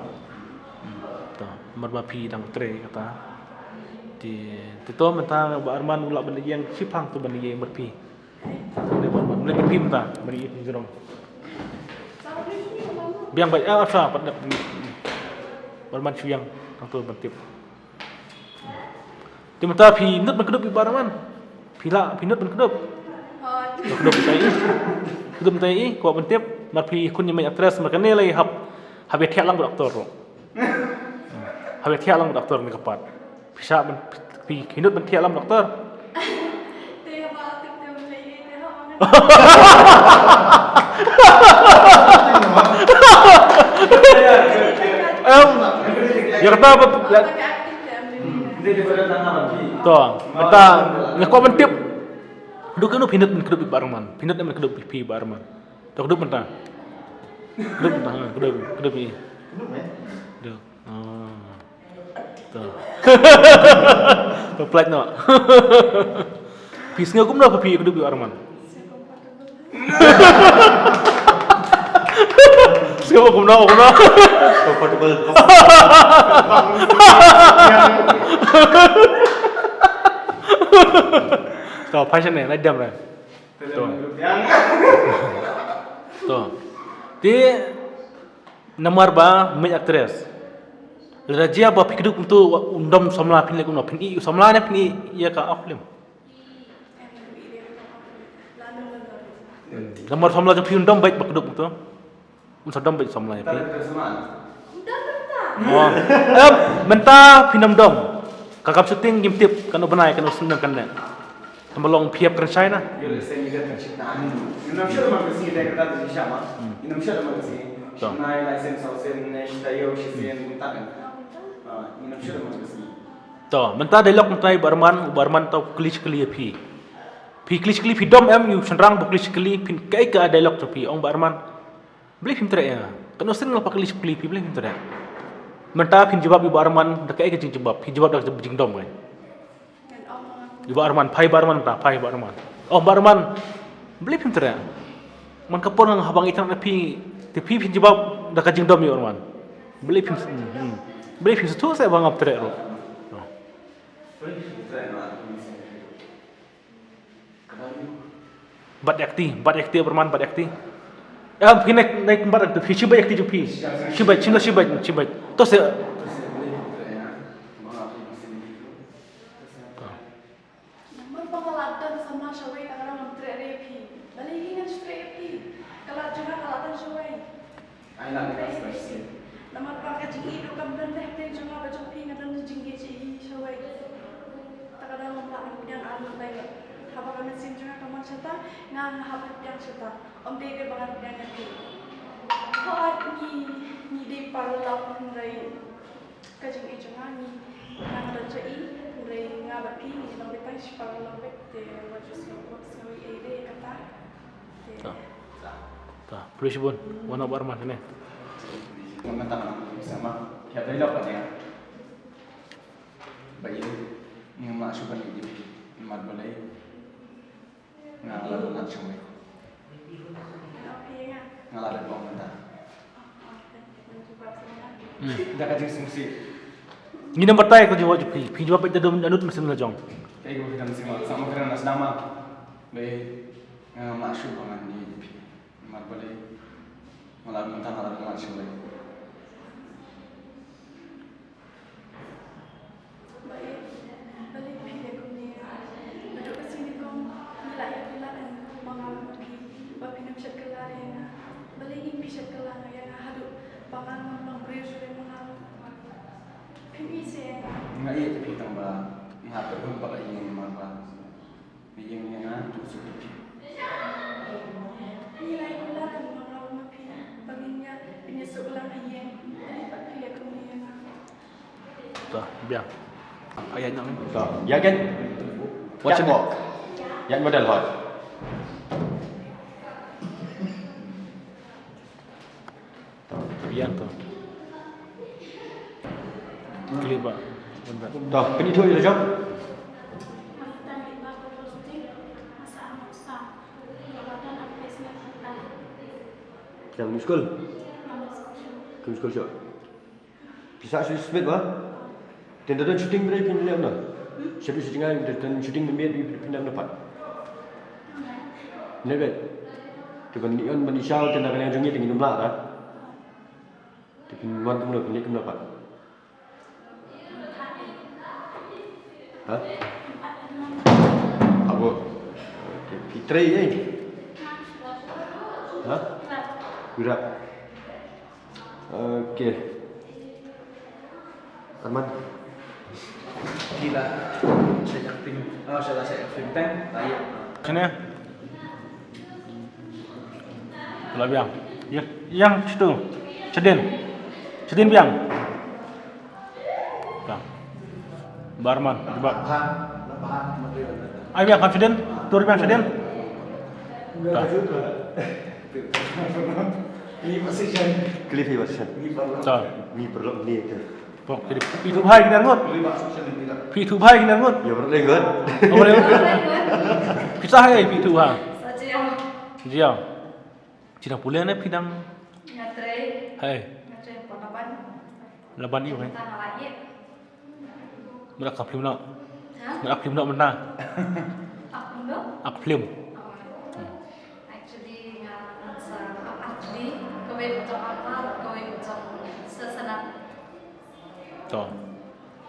To marba pi dang tre kata. Di to menta ba arman ula benda yang sipang tu benda yang berpi. Ne ba berpi menta beri jerong. Sama dia ni lama. Biang baik apa pada barman chuyang tang tu bentip. Ti menta pi nut ban kedup barman. Pila pinut ban kedup. Kedup tai. Kedup tai ko bentip mar pi kun yang actress mar kane lai hab tiak lang doktor ro. Hab tiak lang doktor ni kapat. Bisa ben pi hinut ben tiak lang doktor. Dia apa tim lagi dia apa? Ya kata apa? Tapi aktif dia ambil Dia daripada tangan pi. Tu, mata ngako bentip. Duk kenu hinut ben kedup barman. Hinut ben kedup pi barman. Tu kedup menta. Kedup ni. Duk. Tu. Peplat no. Pis ngagum na pi kedup barman. Siapa gumna. Comfortable. Tu passion ni, nadam lah. Tu. Di nomor ba main actress. Raja ba pikir untuk undam samla pin lagi no pin i samla ne pin i ya ka film. Nomor samla jo pin undam baik bakduk tu. Sadam baik samla ya pin. Udah tak? Oh. Menta pinam dom. Kakap syuting game tip kan benai kan usundang kan ne. Tambalong piap kan China. Yo saya ni kan ciptaan. Inam siapa mana sih dia kata tu siapa? Inam siapa mana sih? Nai license hausen nai dayo sih mintakan. Inam siapa mana sih? To, menta dialog mentai barman tau klis kli pi. Pi klis kli pi dom em yu senrang bu klis kli pin kai ka dialog tu pi ong barman. Beli film tere ya. Kan usung ngapa klis kli pi beli film tere. Menta pin jawab ibu arman dak kai ke jawab, pin jawab dak jing dom kan. Ibu arman, pai barman ta, pai barman. Oh barman beli film tere. Man kapon ang habang itang pi pin jawab dak jing dom ibu arman. Beli film. Beli film tu saya bang ap tere ro. Bat akti berman bat akti. Ya, phi naik bat akti, phi shibai akti ju phi. Shibai. Terus ya. Namun pengalaman sama Shawai kadang menteri repi. Balik ingat repi. Kalau jangan kalatan Shawai. Ai nak dekat spesial. Namun pakai jinggi itu kan dan teh jangan baca pi ngadan jinggi ci Shawai. Kadang mempak yang alam baik. Haba kami sin jangan kaman cerita ngan haba yang cerita. Om dede bangan yang ngerti. Kau ni di paralap mulai kajing jangan ni ngan ada cai mulai ngabat pi ni nang betai si paralap te wajus ngawi ide kata. Tah, polisi pun warna Arman ini. Menentang sama siapa yang dapat ya? Bayi ini masukkan di mat balai ngalar nak cuma ngalar pemerintah. Dah kacau sungsi. Ini nombor tay ko jawab pi jawab pada anut mesin lajong. Kayak gue kita mesti sama kerana nas nama. Bayi masuk pangan di mat balai ngalar mentah ngalar nak cuma. Nggak iya tapi tambah ngatur pun pakai yang mana yang tu sudah. Nilai ular dan mengalir mapi baginya penyusul ulang ayam dapat pilih kemudian. Tah, biar. Ayatnya ni. Tah, ya kan? What's your walk? Yang modal hot. Biar tu. Keliba. Benar. Tah, kini tu je jom. Yang ni school. Kau school siapa? Bisa submit bah? Tenda dan shooting berapa pindah mana? Siapa shooting aja dan shooting pindah dapat. Ni bet. Tu kan ni on manisau tenda kan yang jengit dengan jumlah lah. Tu pindah tu mana pindah dapat. Hah? Apa? Fitri ni. Hah? Gerak. Okey. Arman. Gila. Saya acting. Oh, saya film tank. Tayar. Sini. Kalau biang. Ya, yang situ. Cedin biang. Bang. Barman, coba. Ayo biang kan Cedin. Tur biang Cedin. Ini position. Cliff ni macam. Tah. Ni perlu ni ke. Pok jadi itu bahaya kita ngut. Itu bahaya kita ngut. Ya perlu ingat. Oh boleh. Pisah itu ha. Saja. Dia. Cina pula ni pidang. Ngatre. Hai. Ngatre pakapan. Laban ni kan. Tanah lagi. Mereka film nak. Hah? Mereka film nak mana? Aku ndo. Aku film. Actually actually kau betul apa? Kau betul sesenap. Toh.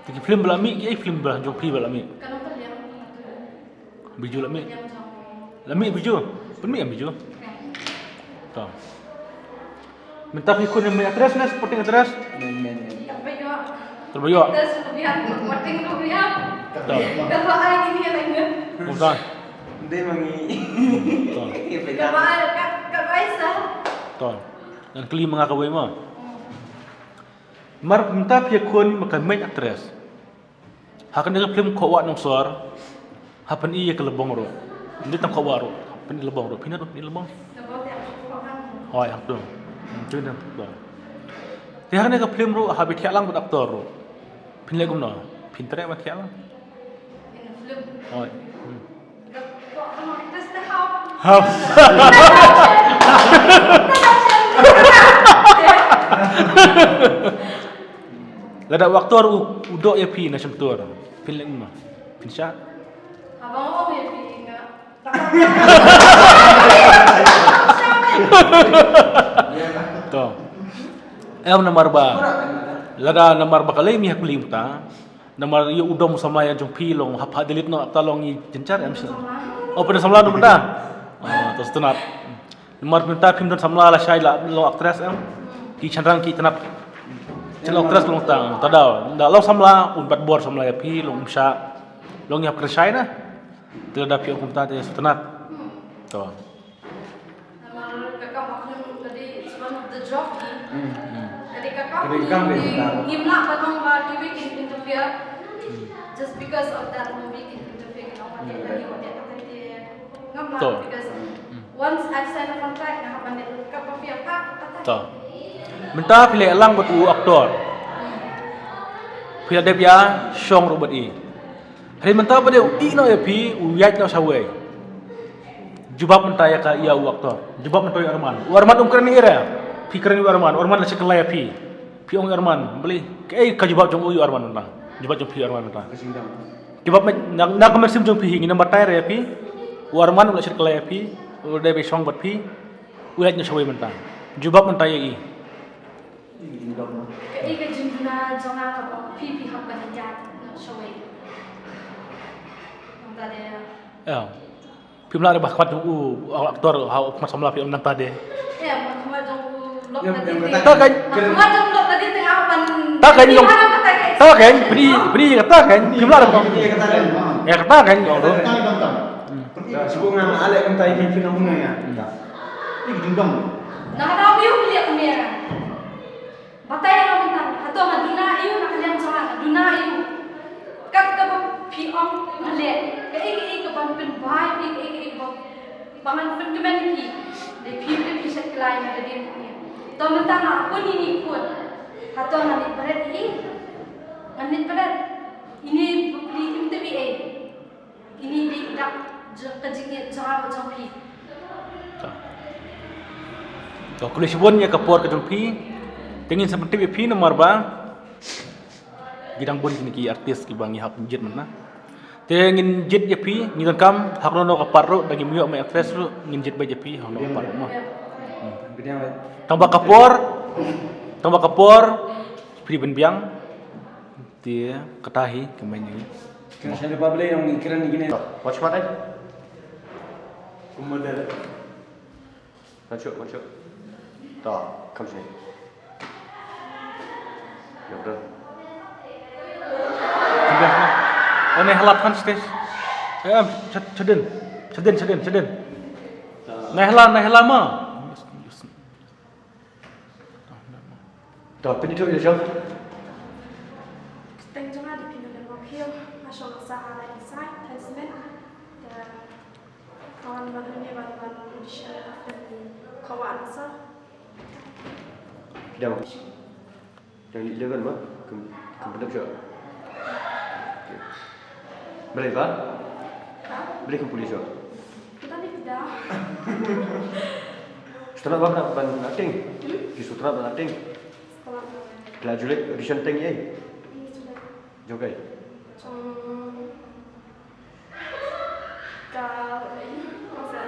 Tapi film belami, dia film belah jom film belami. Kenapa dia? Biju lami. Yang jauh. Lami biju. Penmi yang biju. Toh. Minta pikun yang banyak terus nas, potong terus. Apa itu? Terbayar. Terus kemudian marketing kemudian. Toh. Kalau ai ini yang lain. Bukan. Dia mangi. Toh. Kalau ai kalau ai sah. Toh. Dan keli mengakui mah. Mar minta pikun makan banyak terus. Hakan dia film kau nong suar. Hapan iya ke lebong ro. Ini tam kau ro. Hapan di lebong ro. Pina ro, di lebong. Sebab dia aku Oh, yang tu. Itu dah. Tiada ni ke film ro habis tiak lang buat aktor ro. Pin lagi guna. Pin terai mati tiak lang. in film. Oh. Kok mau terus tahap. Hap. Lada waktu udok ya pi na macam tu. Pin lagi guna. Pin syah. Abang mau ya pi enggak. To. Nomor ba. Lada nomor ba kali mi hakuli muta. Nomor yu udom sama ya jong pi long hap hadilit no talong i jencar am sih. Oh pada samla no muta. Terus tenat. Nomor minta pim dan samla la syai la lo aktris am. Ki chanrang ki tenat. Celo aktris long tang. Tada da lo samla un bat bor samla ya pi long sya. Long ya kersyai na. Tidak pi hukum ta tenat. To. Nomor kakak maknum tadi one of the jockey. Jadi kakak Ketika ngimla batong ba TV can interfere just because of that movie can interfere you know what they ngamla To. because once I've signed a contract na kapan kapag pia pa To. Minta pilih elang buat aktor. Pilih dia pia song robot i. Hari minta pada i no ya pi uyat no sawai. Jubab minta ya ka ia aktor. Jubab minta ya Arman. Arman keren ni era. Pi keren ni Arman. Arman lah sekelai ya pi. Pi ong Arman beli. Kai ka jubab jong uyu Arman minta. Jubab jong pi Arman minta. Jubab nak komersim jong pi ini nomor tayar ya pi. Arman lah sekelai ya pi. Udah be song buat pi. Uyat no sawai minta. Jubab minta ya i. Kaiga jumna jonga ka pipi hab ka jat showai. Tadi Ya. Film ada bakat aktor hau masamla film nang tadi. ya makma jong lok Yang tadi bertanya- Tak kan? makma jong lok tadi tengah pan Tak kan yung tak kan? Beri kata kan? Film ada kok. Iya kata kan. Ya kata kan kalau tu. Sebab ngang alek entai di film ni ya. nak tahu biu lihat kamera batai yang mentang atau maduna iu nak kalian jangan duna iu kat ke piong ngale ke ke ban pen bai ke bangan pen kemen pi de pi set kelai ada dia punya to mentang aku ni pun atau nanti berat nanti berat ini beli MTV ini di dak kejingnya jangan macam pi To kulis bonnya kapor ke jumpi. Tingin seperti pi nomor ba. Gidang bon ki artis ki bangi hap jit mana. Tengin jit je pi ngidan kam hakrono kaparro dagi miyo mai aktris ru ngin jit ba je pi hakrono kaparro mah. Bidang apa? Tambah kapor pri benbiang dia ketahi kemanya. Kena saya lupa beli yang kira ni gini. Watch what Kemudian masuk. Tak, come sini. Ya udah. Sudah. Ini halapkan stage. Ceden. Nehla mah. Tak, pilih tu je jauh. Teng jonga di pintu dan wakil nasional sahara design tasmen dan kawan baru ni baru Indonesia dan kawan sah Dah. Yang 11 mah. Kemudian siapa? Boleh pak? Boleh ke polis siapa? kita ni tidak Setelah apa ban acting? Di sutra ban acting. sekolah Kelas julik audition teng ye. ini sudah Jokai. kau ini masa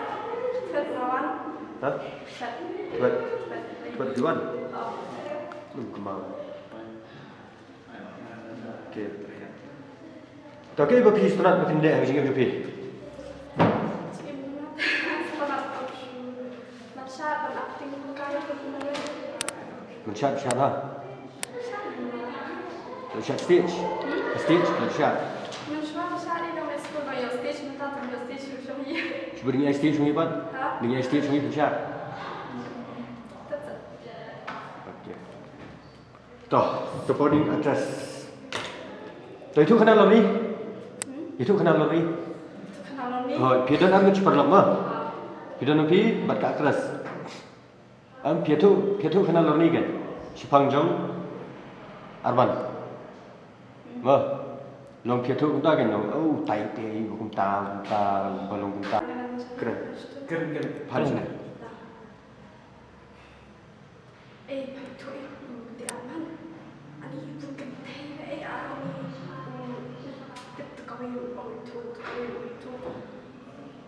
terlawan Hah? Buat juan. Kemana? Okay. Tak kira kau pergi setelah kau pindah macam ni pergi. Mencat lah. Mencat stage. Stage mencat. Cuba dengan stage sungai pan. Dengan stage sungai mencat. Okey. Toh, supporting address. Toh itu kenal lagi? Itu kenal lagi? Oh, pidan am cepat lama. Pidan api bat ka address. Am piatu kenal lagi kan? Sipangjong Arman. Wah. Long piatu kunta kan? Oh, tai kunta balong kunta. Keren. Paling ni.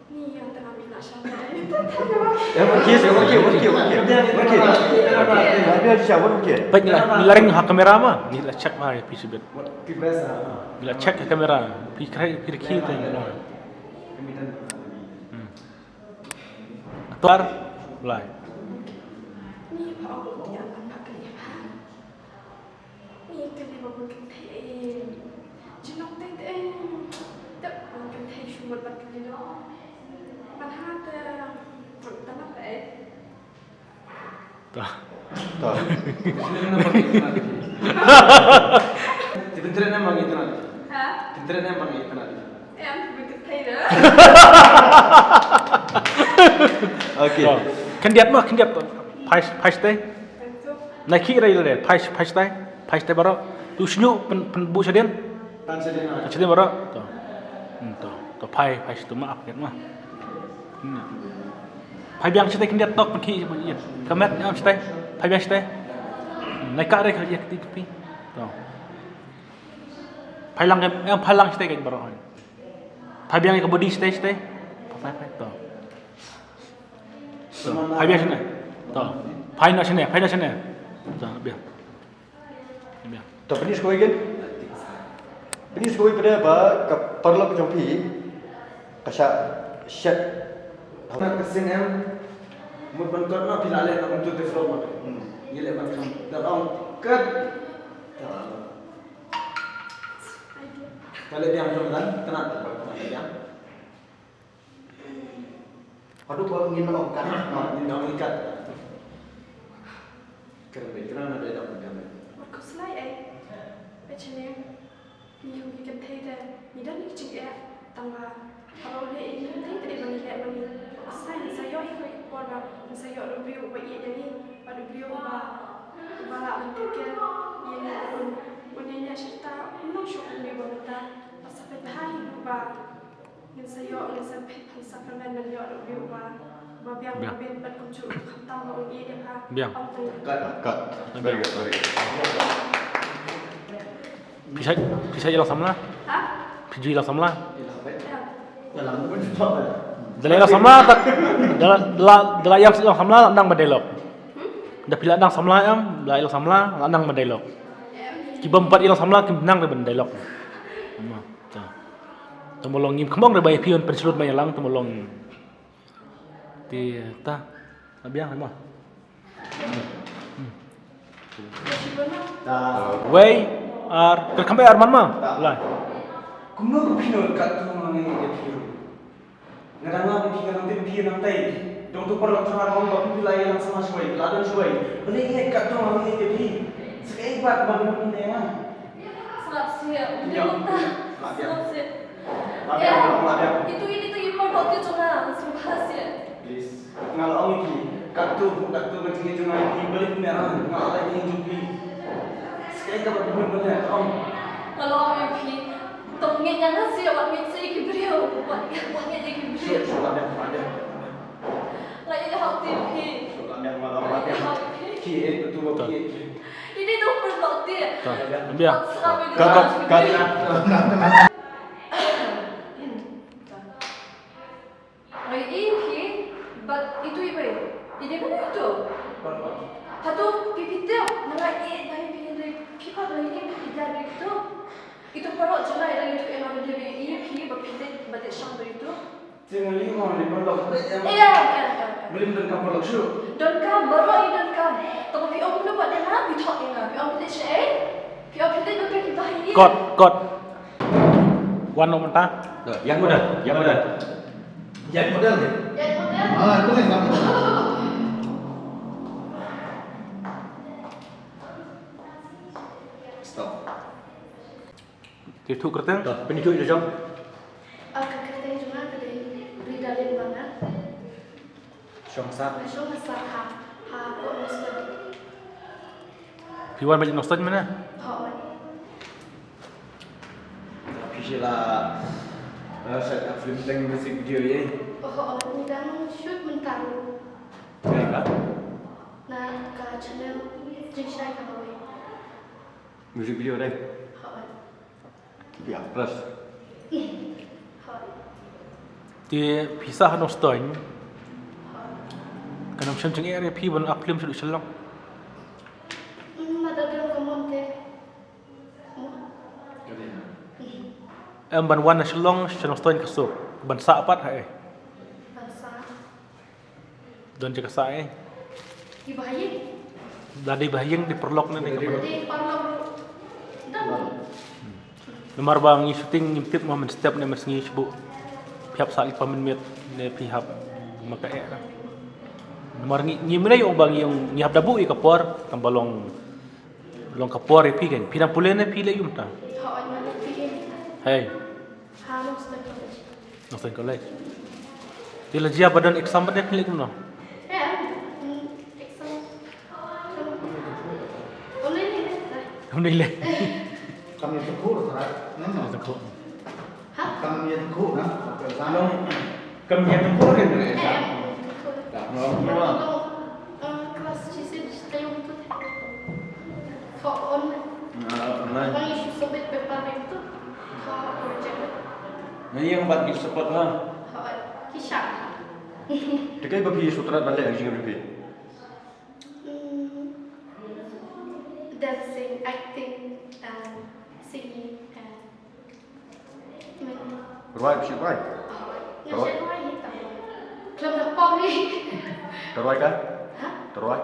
Ni yang tengah minat Syamil. Itu tanya Dia siapa mungkin? Baik nilaring ha kamera mah, nila check mah ya pisu bet. Biasa. Nila check ke kamera, pi krai pi ki tu. Atuar, mulai. ni Pak Allah dia anak kali Pak. Ni kali bawa kenteh. Jenok teh. Tak kenteh shumul bakali lo. Mana ada tanah baik. Tuh. Tak. Tentera nama gitu nanti. Ha? Tentera nama gitu nanti. Em pergi kenteh dah. Okey. Kandiat pai stay. Itu Nai ki rai le pai stay baro. Tu snyu pen bu sadian. Tan sedena. Sadian baro. Tuh. Tuh pai tu maaf kan mah. Pai biang stay kandiat tok pen ki ya. Kamet am stay. Pai biang stay. Nai ka rai ya ti. Tuh. Pai lang stay kan baro. Pai biang ke body stay. Pai tuh. Pai biang sini. Tuh. Pai nak sini. Tuh biar. Tak pernah sekolah kan? Pernah sekolah pada apa? Perlu kejumpi. Kasar set. Nak kesin em. Mud bantuan nak pilih nak untuk develop. Ye le bantuan. Dalam kat. Kalau dia ambil kan, kenapa? Dia. Aduh, baru ingin nak kan? Nak ikat. Kerana ada dah punya. Kau selai macam ni. Ni yang kita kenteh dah. Ni dah ni cik ya. Tangga. Kalau dia ini kenteh tadi bagi. Selai saya ikut warga. Saya review buat ia jadi. Pada review balak bentuk ke. Ia pun punya cerita. Nak syukur dia berita. Pasal petang lupa. Yang saya sampai sakral dan dia review Biang berkunjung kentang bau ia dia ha. Biang. Kat. Very good. Bisa jalan samla. Ha? Piju jalan samla. Dalam pun cepat. Dalam samla tak dalam yang samla nang berdialog. Dah pila nang samla am, dalam samla nang berdialog. Kiba 4 ilang samla kim nang berdialog. Tumulong ngim kembang dah bayar pion penselut bayar lang tumulong. Ti ta biang mah. Way ar kampai arman mah. Lai. Kumno pino kat tu mangi dia piru. Ngarang pikiran nanti pikiran nanti. Dong tu perlu tuan orang bapa pilih yang sama suai, ladan suai. Beli ni kat tu mangi dia piru. Sekali buat bagi ni ya. Selamat siang. Selamat siang. Itu ini tu impor roti cuma selamat siang. Please. Ngalau ni katu bertinggi cuma ni beli merah ngalau lagi jumpi. Sekali kau berbuat benda om. Kalau MP tongnya jangan sih awak mesti kibrio, awaknya jadi kibrio. Ada. Lagi hal TV. Ada malam ada. Ki itu betul ki. Ini tu perlu dia. Biang. Kat. Lagi EP, but itu ibu. Ini mana itu? Satu pipitnya mulai dari kita dari ini dari itu. Itu perlu jelas dari itu yang ada dari EP, berpindah pada shambar itu. Jangan lihat ni perlu. Iya. Belum dan kamu perlu show. Dan kam, baru ini dan kam. Tapi om pun buat yang apa? Bitok yang apa? Om pilih saya. Om pilih berapa kita ini? Kot. Wan nomor ta. Yang mana? Yang model ni. Yang model. Aku ni sama. Stop. Itu kereta. Tak pernah ikut jom. Kakak cuma tadi beri dalil banget. Syongsa. Masuk masak kok mesti. Piwan banyak nostalgia mana? Sila saya film tentang musik video ye. Ini dan shoot mentar. Kenapa? Nah, ke channel Jingsai kamu. Music video dah. Ya, plus. Dia pisah no stoin. Kanam siam ceng area pi ban aplim sudah selong. Ada dalam kemonte. Ban wan selong siam stoin kasuk. Ban sa apat hai. Bangsa. Don je kasa Dibayar. Dari bahayang diperlok na ni. Di parlor. Dan. Nomor bang ni shooting ngintip mo man step na mas ngi sibu. Pihap sa ipaminmit ni pihap maka lah. Nomor ni mana yung bang yung ngihap dabu kapor tambalong long kapor pi kan. Pinang pulih na pila yung ta. Họ mana pergi. Hey, Harus college. Northern College. Dia lagi badan exam badan ni lagi no. Exam. Boleh ni. Alhamdulillah. Kami tekuk tak? Nang Tekuk. Hah? kami tekuk nak. Salong kami tekuk kan ni. Tak mau. Kelas cisit tayong tu. Kau online. Online. Bang isu sobet paper itu. Kau project. Ni yang buat kita support lah. Kisah. Dekai bagi sutrat balik lagi dengan lebih. Dancing, acting, and singing, and Right, she right. Terus Kelab lapar ni. Terus kan? Hah? Terus.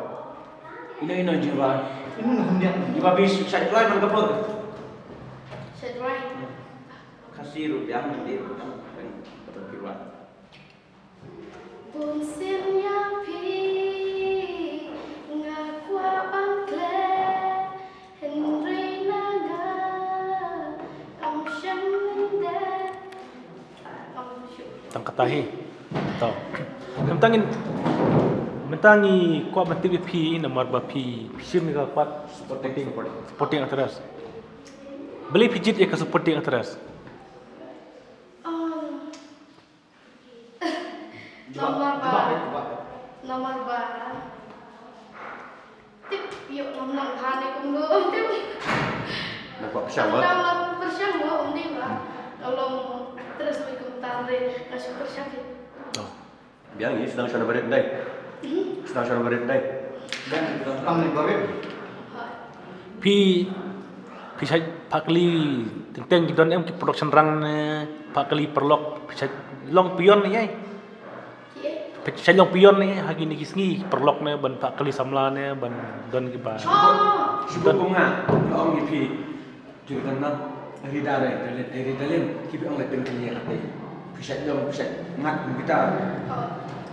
Ini jiwa. Ini hendak jiwa bis saya try man kapot. Should right. Kasih rupiah nanti kan dapat jiwa. Pun sinya pi ngakwa bangkle Henry naga am syam nde am syuk. Tangkatahi. Tahu. Mentangi kuat mati pi nomor bapi sim ni kuat supporting atas. Beli pijit ya ke supporting atas. Nomor ba tip yuk nom hani kum lu tip Nampak pesyang ba? dalam persyang mo undi ba tolong terus ikum tare kasih persyang Oh. Biang ni sedang sana barit dai. Sedang sana barit dai. Dan kami baru. Pi saya pakli tentang kita em ki production rang pakli perlok saya long pion ni ai. Saya long pion ni hagi ni kisngi perlok ne ban pakli samla ne ban don ki ba. Syukur bunga. Om ipi juga nak ridare ridalin kipi om lepen kali hati. Pusat dong pusat ngat kita.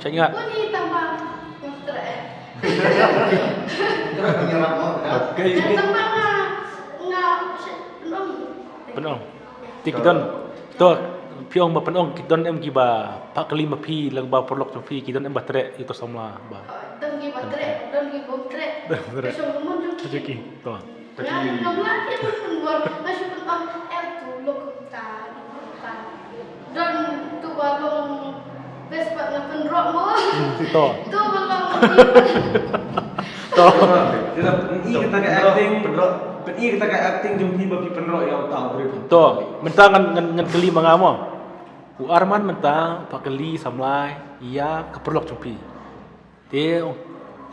Saya ingat Kau ni tambah mutra Terus penyerat mau. Okey. tambah ngah belum penong. Ti kidon to piong ba penong kidon em ki ba pakli ma pi lang ba perlok tu pi kidon em ba tre itu samla ba. dan gi batre dan gi botre besok mun jum Rezeki to. Yang nomor itu pun buat masih pun tu lok ta dan tu balong besok nak penrok mo To. tu balong To. Kita kita ke acting penrok. Kita ke acting jumpi babi penrok yang tahu beri. To, mentang ngan keli mangamo. U Arman mentang pakeli samlai ia keperlok cumpi. Dia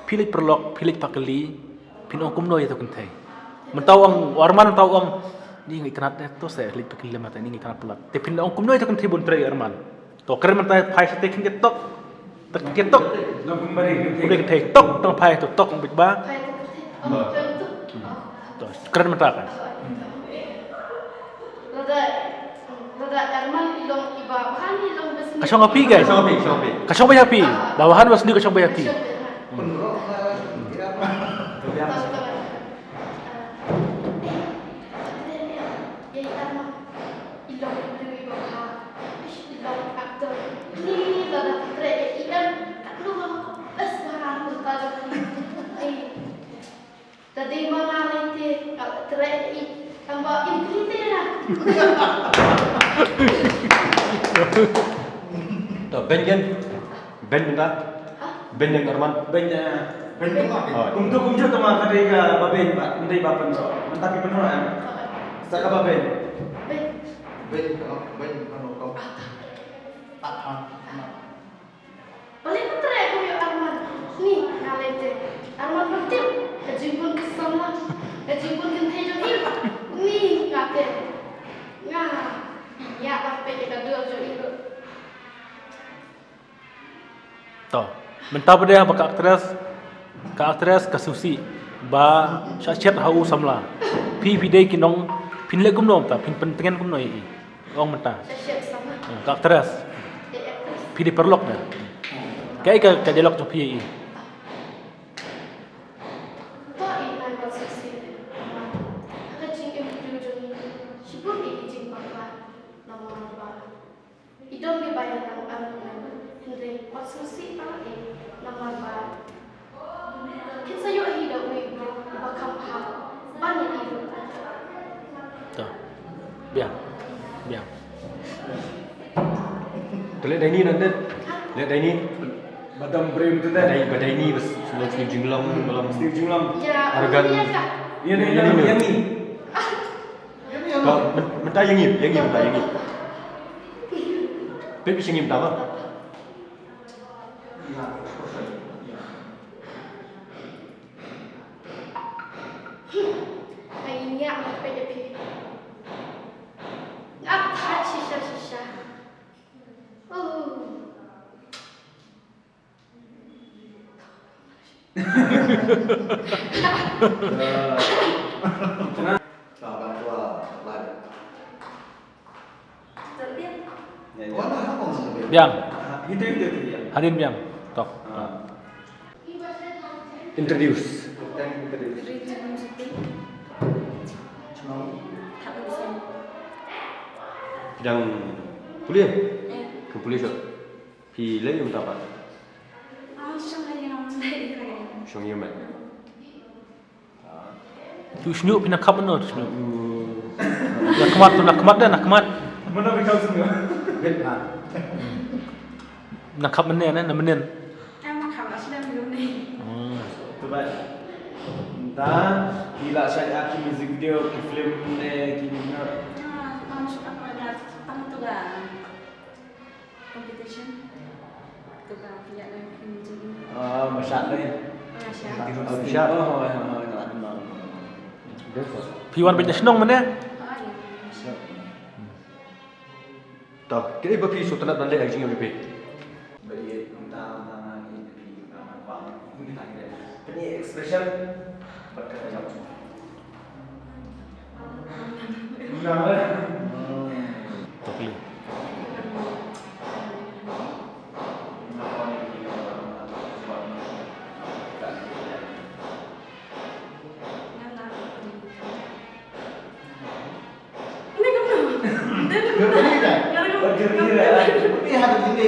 pilih perlok, pilih pakeli, pinong kumno itu kentai. Mentau ang Arman mentau ang ni ngi kanat to saya lip pakeli mata ni ngi kanat pelak. Te pinong kumno itu kentai bon trai Arman. To keren mentai pai sa tekin ketok. Tak ketok. Lagu mari Udah kentai tok tong pai to tok bit ba. tu To keren mentai kan. Lada Arman ilong iba kan ilong besar Kasong api guys. Shopping. Kasong bay api. Bawahan was ni kasong bay api. penrok. Tadi mana nanti kalau terai tambah inkrite lah. Tak ben kan? Ben minta. Ben yang Arman. Banyak kumtu teman kadega baben pak ndai bapan so. Mentaki penrok ya. Saka baben. Baik. Ben anu kau. Tak Paling putra aku ya Arman. Nih, ngalete. Arman penting. Kejimpun kesama. Kejimpun kentai jogi. Nih, ngate. Ngah. Ya, apa kita dua jogi. Toh, mentah pada apa ka aktris ka susi ba syachet hau samla. Pi dei kinong pinle gumnom ta pin pentengan gumno i. Ong mentah. Syekh sama. Ka aktris. Pi di perlok na. Kai ka dialog tu pi i. Toh ini maksudnya. Kecing yang jogi. Sibuk di kecing apa? Nama apa? Idom di bayar nama Henry maksudnya apa? Nama apa? Kita yuk hidup we bakal paham. Banyak hidup. Toh. Biang. Tu lihat dah ini nanti. Lihat dah ini. Badam brem tu dah. Badai ini bes sebelum Steve Jinglang dalam Steve Jinglang. Ya, Harga- iya kak. Yang ni. kau mentah yang ini mentah yang ini. Tapi sing pertama. Kayaknya apa ya pi? Tak sisa. Oh. Sahabat tua lah. Terlihat. Biang. Itu ya. Hadin biang. Toh. Introduce. Sedang kuliah. Ke kuliah so. Pi lagi minta apa? Syong yang mana? Tu snyu pina kap no tu snyu. Nak kemat dah. Mana berkau semua? Nak kap menen na menen. Emang kamu sudah minum nih. Coba. Entah. Gila saya aki music video, ki film ni, ki mana. Kamu suka pada kamu tuh gak competition? Tuh gak punya lagi jadi. Masak ni. Masya. Piwan benda senong mana? Oh iya. Tahu. Kira ibu pi so tanah tanda lagi sini pi. Beri entah ni, apa? Ini expression berkata jauh. Nama. Toh pilih. Ini kamu. Ini ada jadi.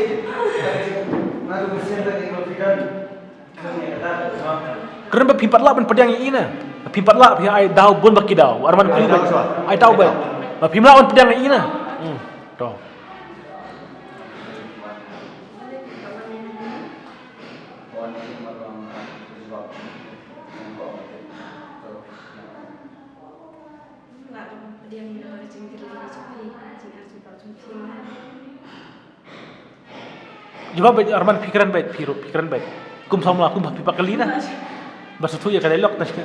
Mari bersih lagi berfikir. Kerana berpimpat lah pedang ini na. Berpimpat lah pihak ai dau bun baki dau. Arman pilih Dau baik. siapa? Ai tahu baik. Berpimpat lah pedang ini na. Toh. Dia minum cingkir lagi cingkir. Juga baik Arman pikiran baik. Kum sama aku berpimpat kali na. Bersuatu ya kada elok nas kan.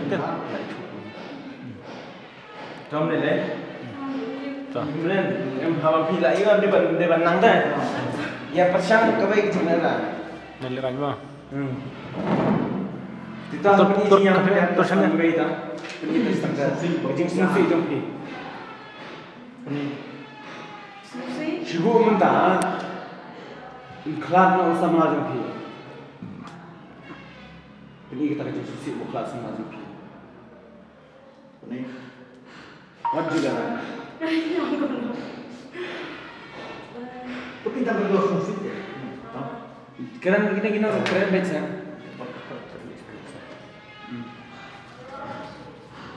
Jom ni leh. Toh. Kemudian yang hawa pila ini dia bandang dah. Ya pasang kebaik macam mana? Nali rajma. Kita ni yang terus sana. kebaik dah. Ini terus tangga. Bajing sumsi jom ni. Shibu mentah. Kelas nak usah melajang pi. Ini kita kerja susi kelas melajang pi. Ini. What juga? Tapi tak berdua susi. Keren kita keren baca.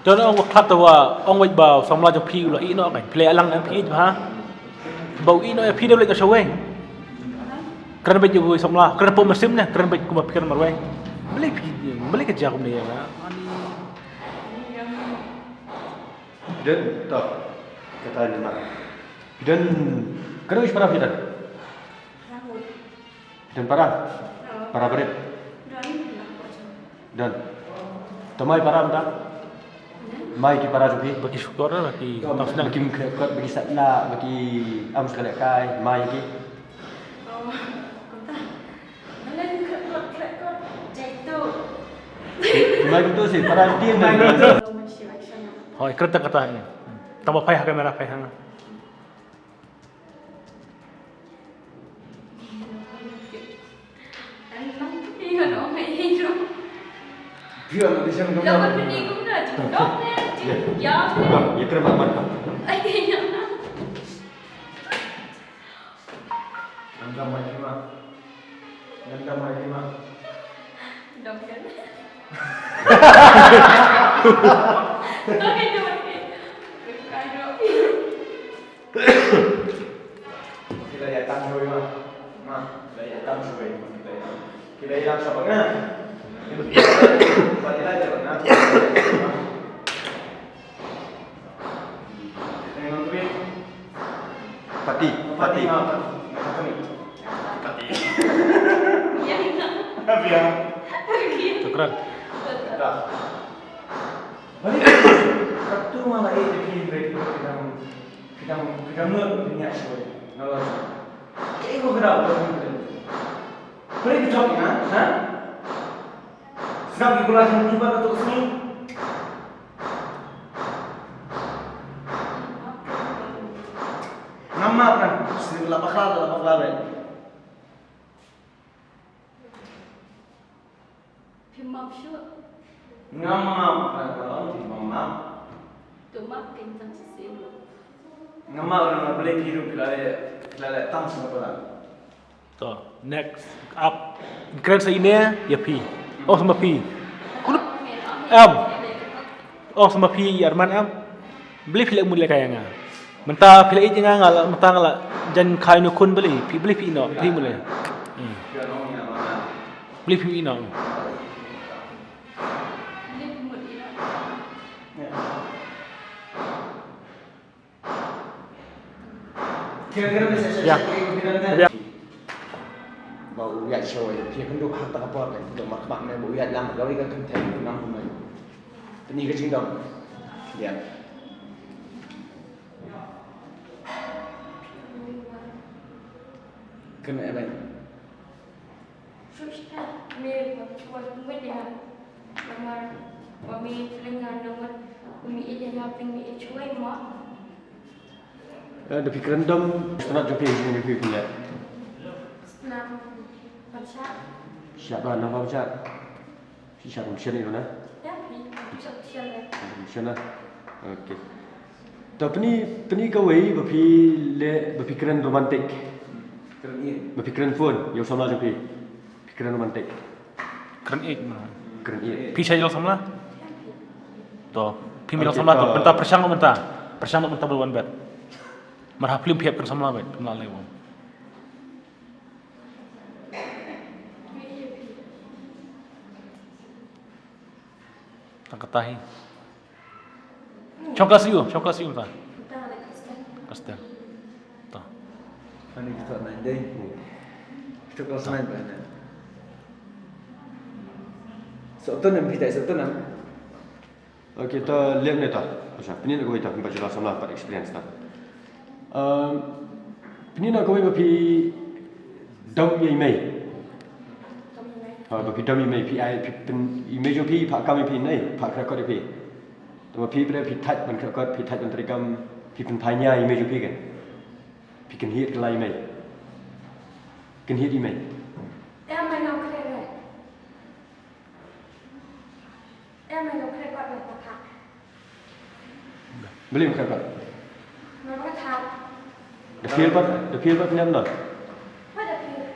Jangan orang kata wa orang wait bau samla jong pi lo ino kan play alang am pi ha. Bau ino ya pi dah boleh ke saweng. Kerana baik juga samla, kerana pun mesin ni, kerana baik kuma pikiran marwai. Beli kerja aku ni ya. Dan tahu kata ni nak. Dan kerana isu pada fitan. Dan para berit. Dan tomai para mta. Mai ki para jupi. Bagi syukur lah bagi Bagi tak senang. mengkot bagi satla bagi am sekali kai mai ki. Oh, kota. Malah kret jatuh. Mai tu sih para dia dan Hoi kereta kata ini. Tambah payah kamera payah. Dia nak di sana Dapat kamu. benda aku dah jendok ni, ya Ya kira mantap. Anda mai lima. Anda mai lima. Dok kan? Dok kan tu mesti. Kado. Kita datang dulu mah. Kita datang dulu. Kita datang siapa kan? Balik aja kan? Tengok tu. Pati. Ya nak. Biar. Syukran. Dah. Balik. Kartu malah ini kita punya show. Nalar. Kayak gua gerak. Boleh dicoba kan? Hah? Sekarang kita langsung cuba untuk sini. Nama kan? Sini lapak laba. Pimap syuk. Nama kan? Kalau di mama. Tu mak kentang sisi. Nama orang boleh hidup kelale tang semua orang. To next up. Keren sa ini ya pi. Oh sama pi. Kunup Oh sama pi Arman am. Beli filek mulai kaya nga. Menta filek itu nga menta ngala jan kain kun beli. Beli pi no. Beli mulai. Biar orang yang mana. Beli pi no. Ni pemut ini. Kira-kira bisa Ya. saya bau uyat show dia kan duk hak tak apa kan duk mak mai bau uyat lam gawi kan kan nam pun mai ni ke jing dong lihat kena apa Susah, ni buat media, kamar, kami telinga dengan kami ini apa kami cuai mak. Ada pikiran dom setengah jupi ini punya. Nah, baca, Siapa nama baca? Siapa ujian itu na? ya, bisa siapa? Ujian na. Okey. Tapi ni kau berpikiran romantik. kena ni Berpikiran phone, yang sama jupi. Pikiran romantik. Keren ik. Keren iya. Pi saya jelas sama. To pi mi sama to. Benta persang benta. Persang benta berwan bet. Marah film piap kan sama bet. Kenal lewo. Tak ketahi. Coklas you benta. Kita ada kasih. Kastel. To. ani kita main deh kita kalau main mana Soto nam kita soto nam Okey, kita lihat ni tak. Macam ni nak kau itu baca jelas sama pada experience tak. Ni nak kau berpi dam yang mai. Berpi dam yang mai pi ai pi pen image pi pak kami pi nai pak rekod pi. Tapi pi pada pi touch man rekod pi touch man terikam pi pen panya image pi kan. Pi kan hit kelai mai. Kan hit mai. Em mày nào kêu này? Em mày nào kêu gọi là thằng? Beli man rekod. Nó có thằng. The feel pat nem dah. What the hell?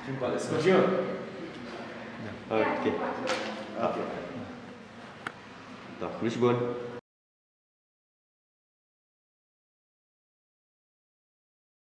jumpa let's go sure Okey. Okey. Tak, Lisbon.